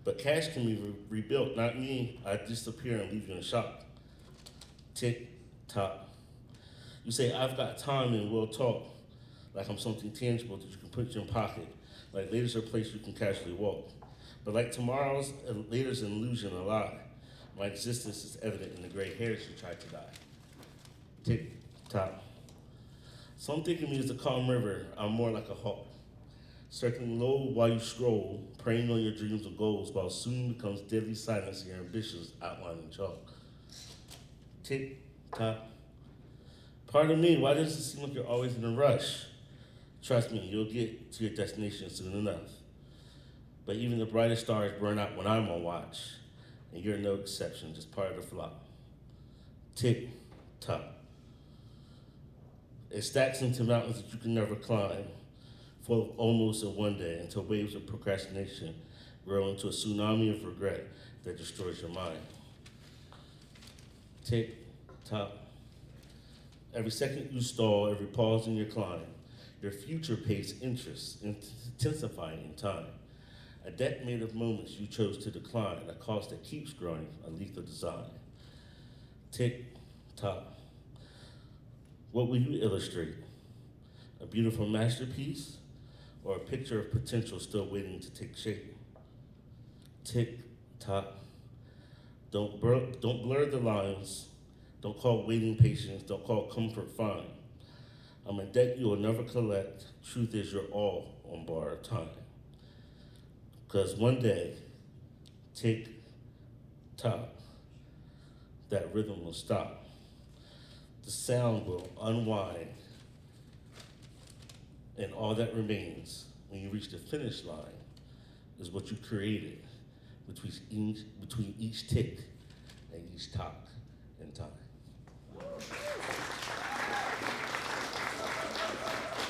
But cash can be rebuilt, not me. I disappear and leave you in shock. Tick-tock. You say, I've got time and we'll talk, like I'm something tangible that you can put in your pocket, like later's a place you can casually walk. But like tomorrow's, later's an illusion, a lie. My existence is evident in the gray hairs you tried to dye. Tick-tock. Some think of me as a calm river. I'm more like a hawk, circling low while you scroll, preying on your dreams and goals, while soon becomes deadly silence in your ambitions outlined in chalk. Tick-tock. Pardon me, why does it seem like you're always in a rush? Trust me, you'll get to your destination soon enough. But even the brightest stars burn out when I'm on watch, and you're no exception, just part of the flock. Tick-tock. It stacks into mountains that you can never climb, full of almost in one day, until waves of procrastination grow into a tsunami of regret that destroys your mind. Tick-tock. Every second you stall, every pause in your climb, your future pays interest, intensifying in time. A debt made of moments you chose to decline, a cost that keeps growing, a lethal design. Tick-tock. What will you illustrate? A beautiful masterpiece or a picture of potential still waiting to take shape? Tick-tock. Don't blur the lines. Don't call waiting patience. Don't call comfort fine. I'm a debt you will never collect. Truth is you're all on borrowed time. Because one day, tick-tock, that rhythm will stop. The sound will unwind, and all that remains when you reach the finish line is what you created between each tick and each talk in time.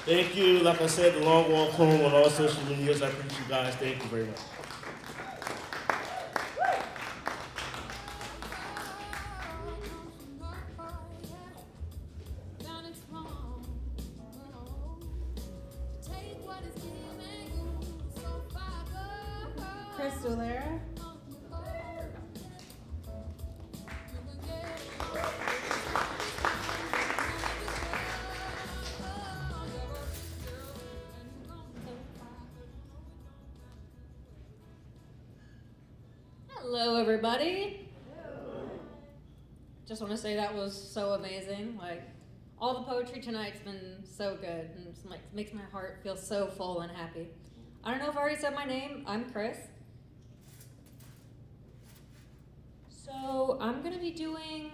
Thank you. Like I said, the long walk home on all social medias. I appreciate you guys. Thank you very much. Crystal there? Hello, everybody. Just want to say that was so amazing. Like, all the poetry tonight's been so good, and it's like makes my heart feel so full and happy. I don't know if I already said my name. I'm Chris. So I'm gonna be doing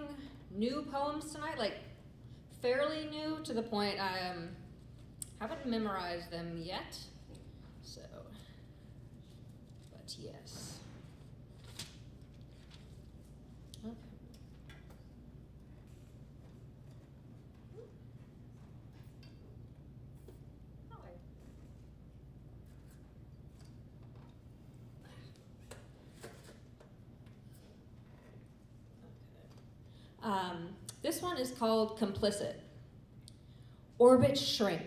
new poems tonight, like fairly new to the point I haven't memorized them yet. So, but yes. Okay. This one is called Complicit. Orbits shrink.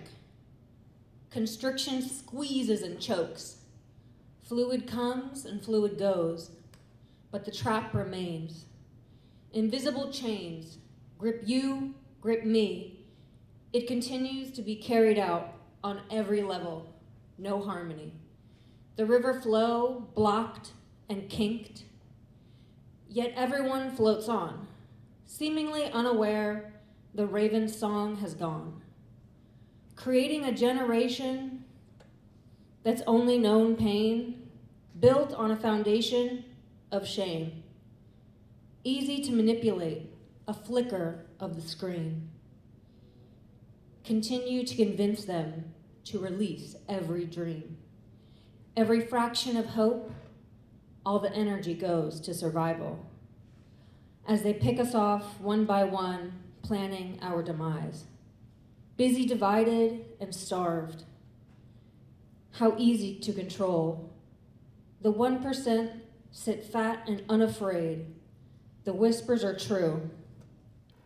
Constriction squeezes and chokes. Fluid comes and fluid goes, but the trap remains. Invisible chains grip you, grip me. It continues to be carried out on every level, no harmony. The river flow blocked and kinked, yet everyone floats on. Seemingly unaware, the raven's song has gone. Creating a generation that's only known pain, built on a foundation of shame. Easy to manipulate, a flicker of the screen. Continue to convince them to release every dream. Every fraction of hope, all the energy goes to survival. As they pick us off one by one, planning our demise. Busy, divided, and starved. How easy to control. The 1% sit fat and unafraid. The whispers are true.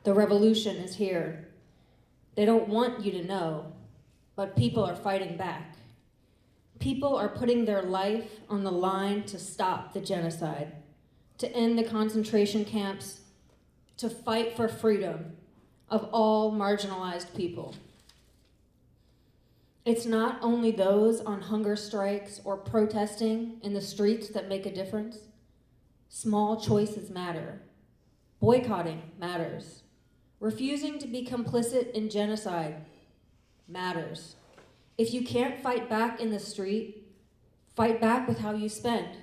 The revolution is here. They don't want you to know, but people are fighting back. People are putting their life on the line to stop the genocide, to end the concentration camps, to fight for freedom of all marginalized people. It's not only those on hunger strikes or protesting in the streets that make a difference. Small choices matter. Boycotting matters. Refusing to be complicit in genocide matters. If you can't fight back in the street, fight back with how you spend.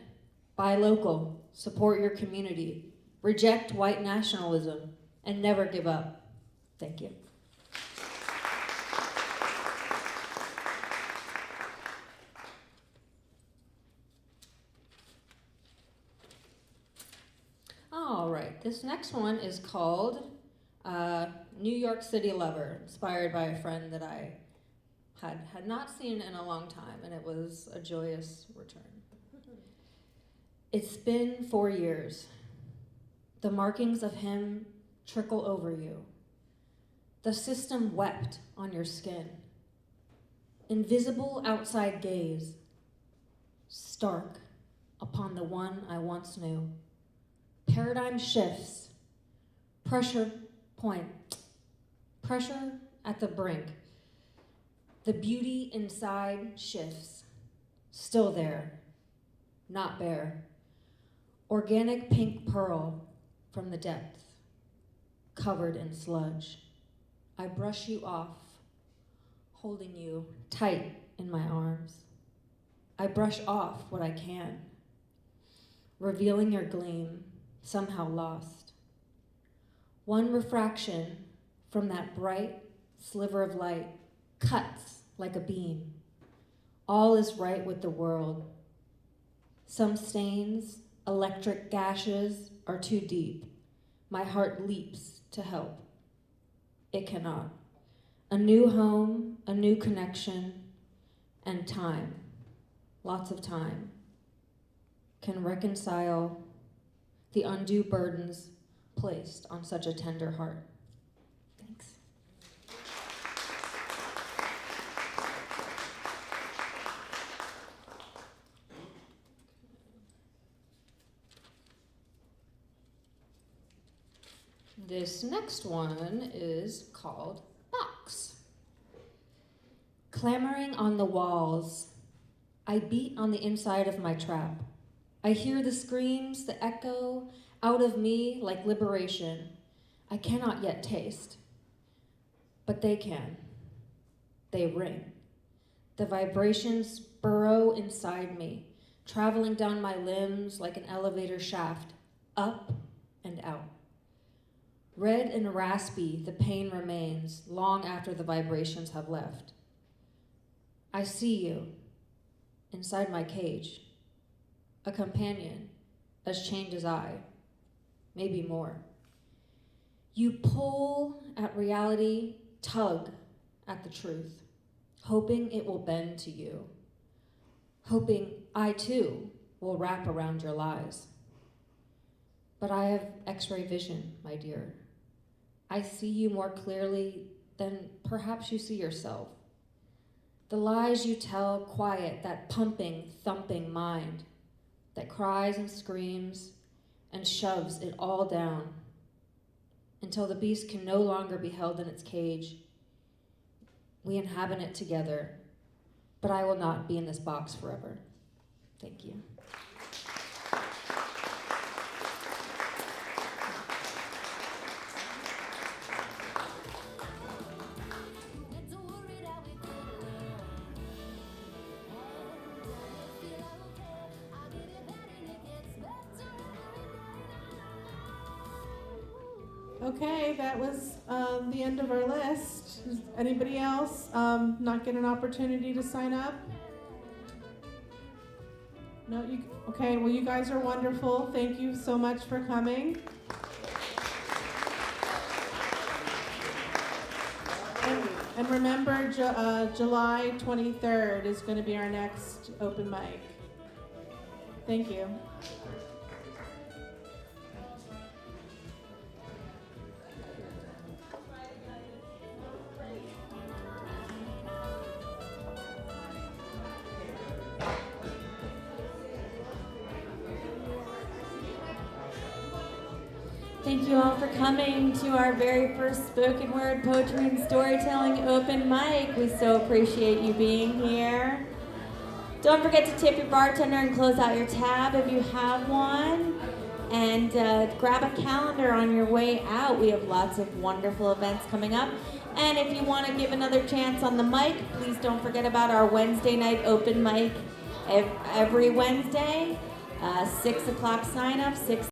Buy local, support your community, reject white nationalism, and never give up. Thank you. All right, this next one is called New York City Lover, inspired by a friend that I had not seen in a long time, and it was a joyous return. It's been 4 years. The markings of him trickle over you. The system wept on your skin. Invisible outside gaze, stark upon the one I once knew. Paradigm shifts, pressure at the brink. The beauty inside shifts, still there, not bare. Organic pink pearl from the depths, covered in sludge. I brush you off, holding you tight in my arms. I brush off what I can, revealing your gleam, somehow lost. One refraction from that bright sliver of light cuts like a beam. All is right with the world. Some stains, electric gashes, are too deep. My heart leaps to help. It cannot. A new home, a new connection, and time, lots of time, can reconcile the undue burdens placed on such a tender heart. Thanks. This next one is called Box. Clamoring on the walls, I beat on the inside of my trap. I hear the screams, the echo out of me like liberation. I cannot yet taste, but they can. They ring. The vibrations burrow inside me, traveling down my limbs like an elevator shaft, up and out. Red and raspy, the pain remains long after the vibrations have left. I see you inside my cage, a companion as chained as I, maybe more. You pull at reality, tug at the truth, hoping it will bend to you, hoping I too will wrap around your lies. But I have X-ray vision, my dear. I see you more clearly than perhaps you see yourself. The lies you tell quiet that pumping, thumping mind that cries and screams and shoves it all down until the beast can no longer be held in its cage. We inhabit it together, but I will not be in this box forever. Thank you. Okay, that was the end of our list. Does anybody else not get an opportunity to sign up? No, you okay? Well, you guys are wonderful. Thank you so much for coming. And remember, July 23rd is going to be our next open mic. Thank you. Thank you all for coming to our very first spoken word poetry and storytelling open mic. We so appreciate you being here. Don't forget to tip your bartender and close out your tab if you have one. And grab a calendar on your way out. We have lots of wonderful events coming up. And if you want to give another chance on the mic, please don't forget about our Wednesday night open mic every Wednesday. 6 o'clock sign up, 6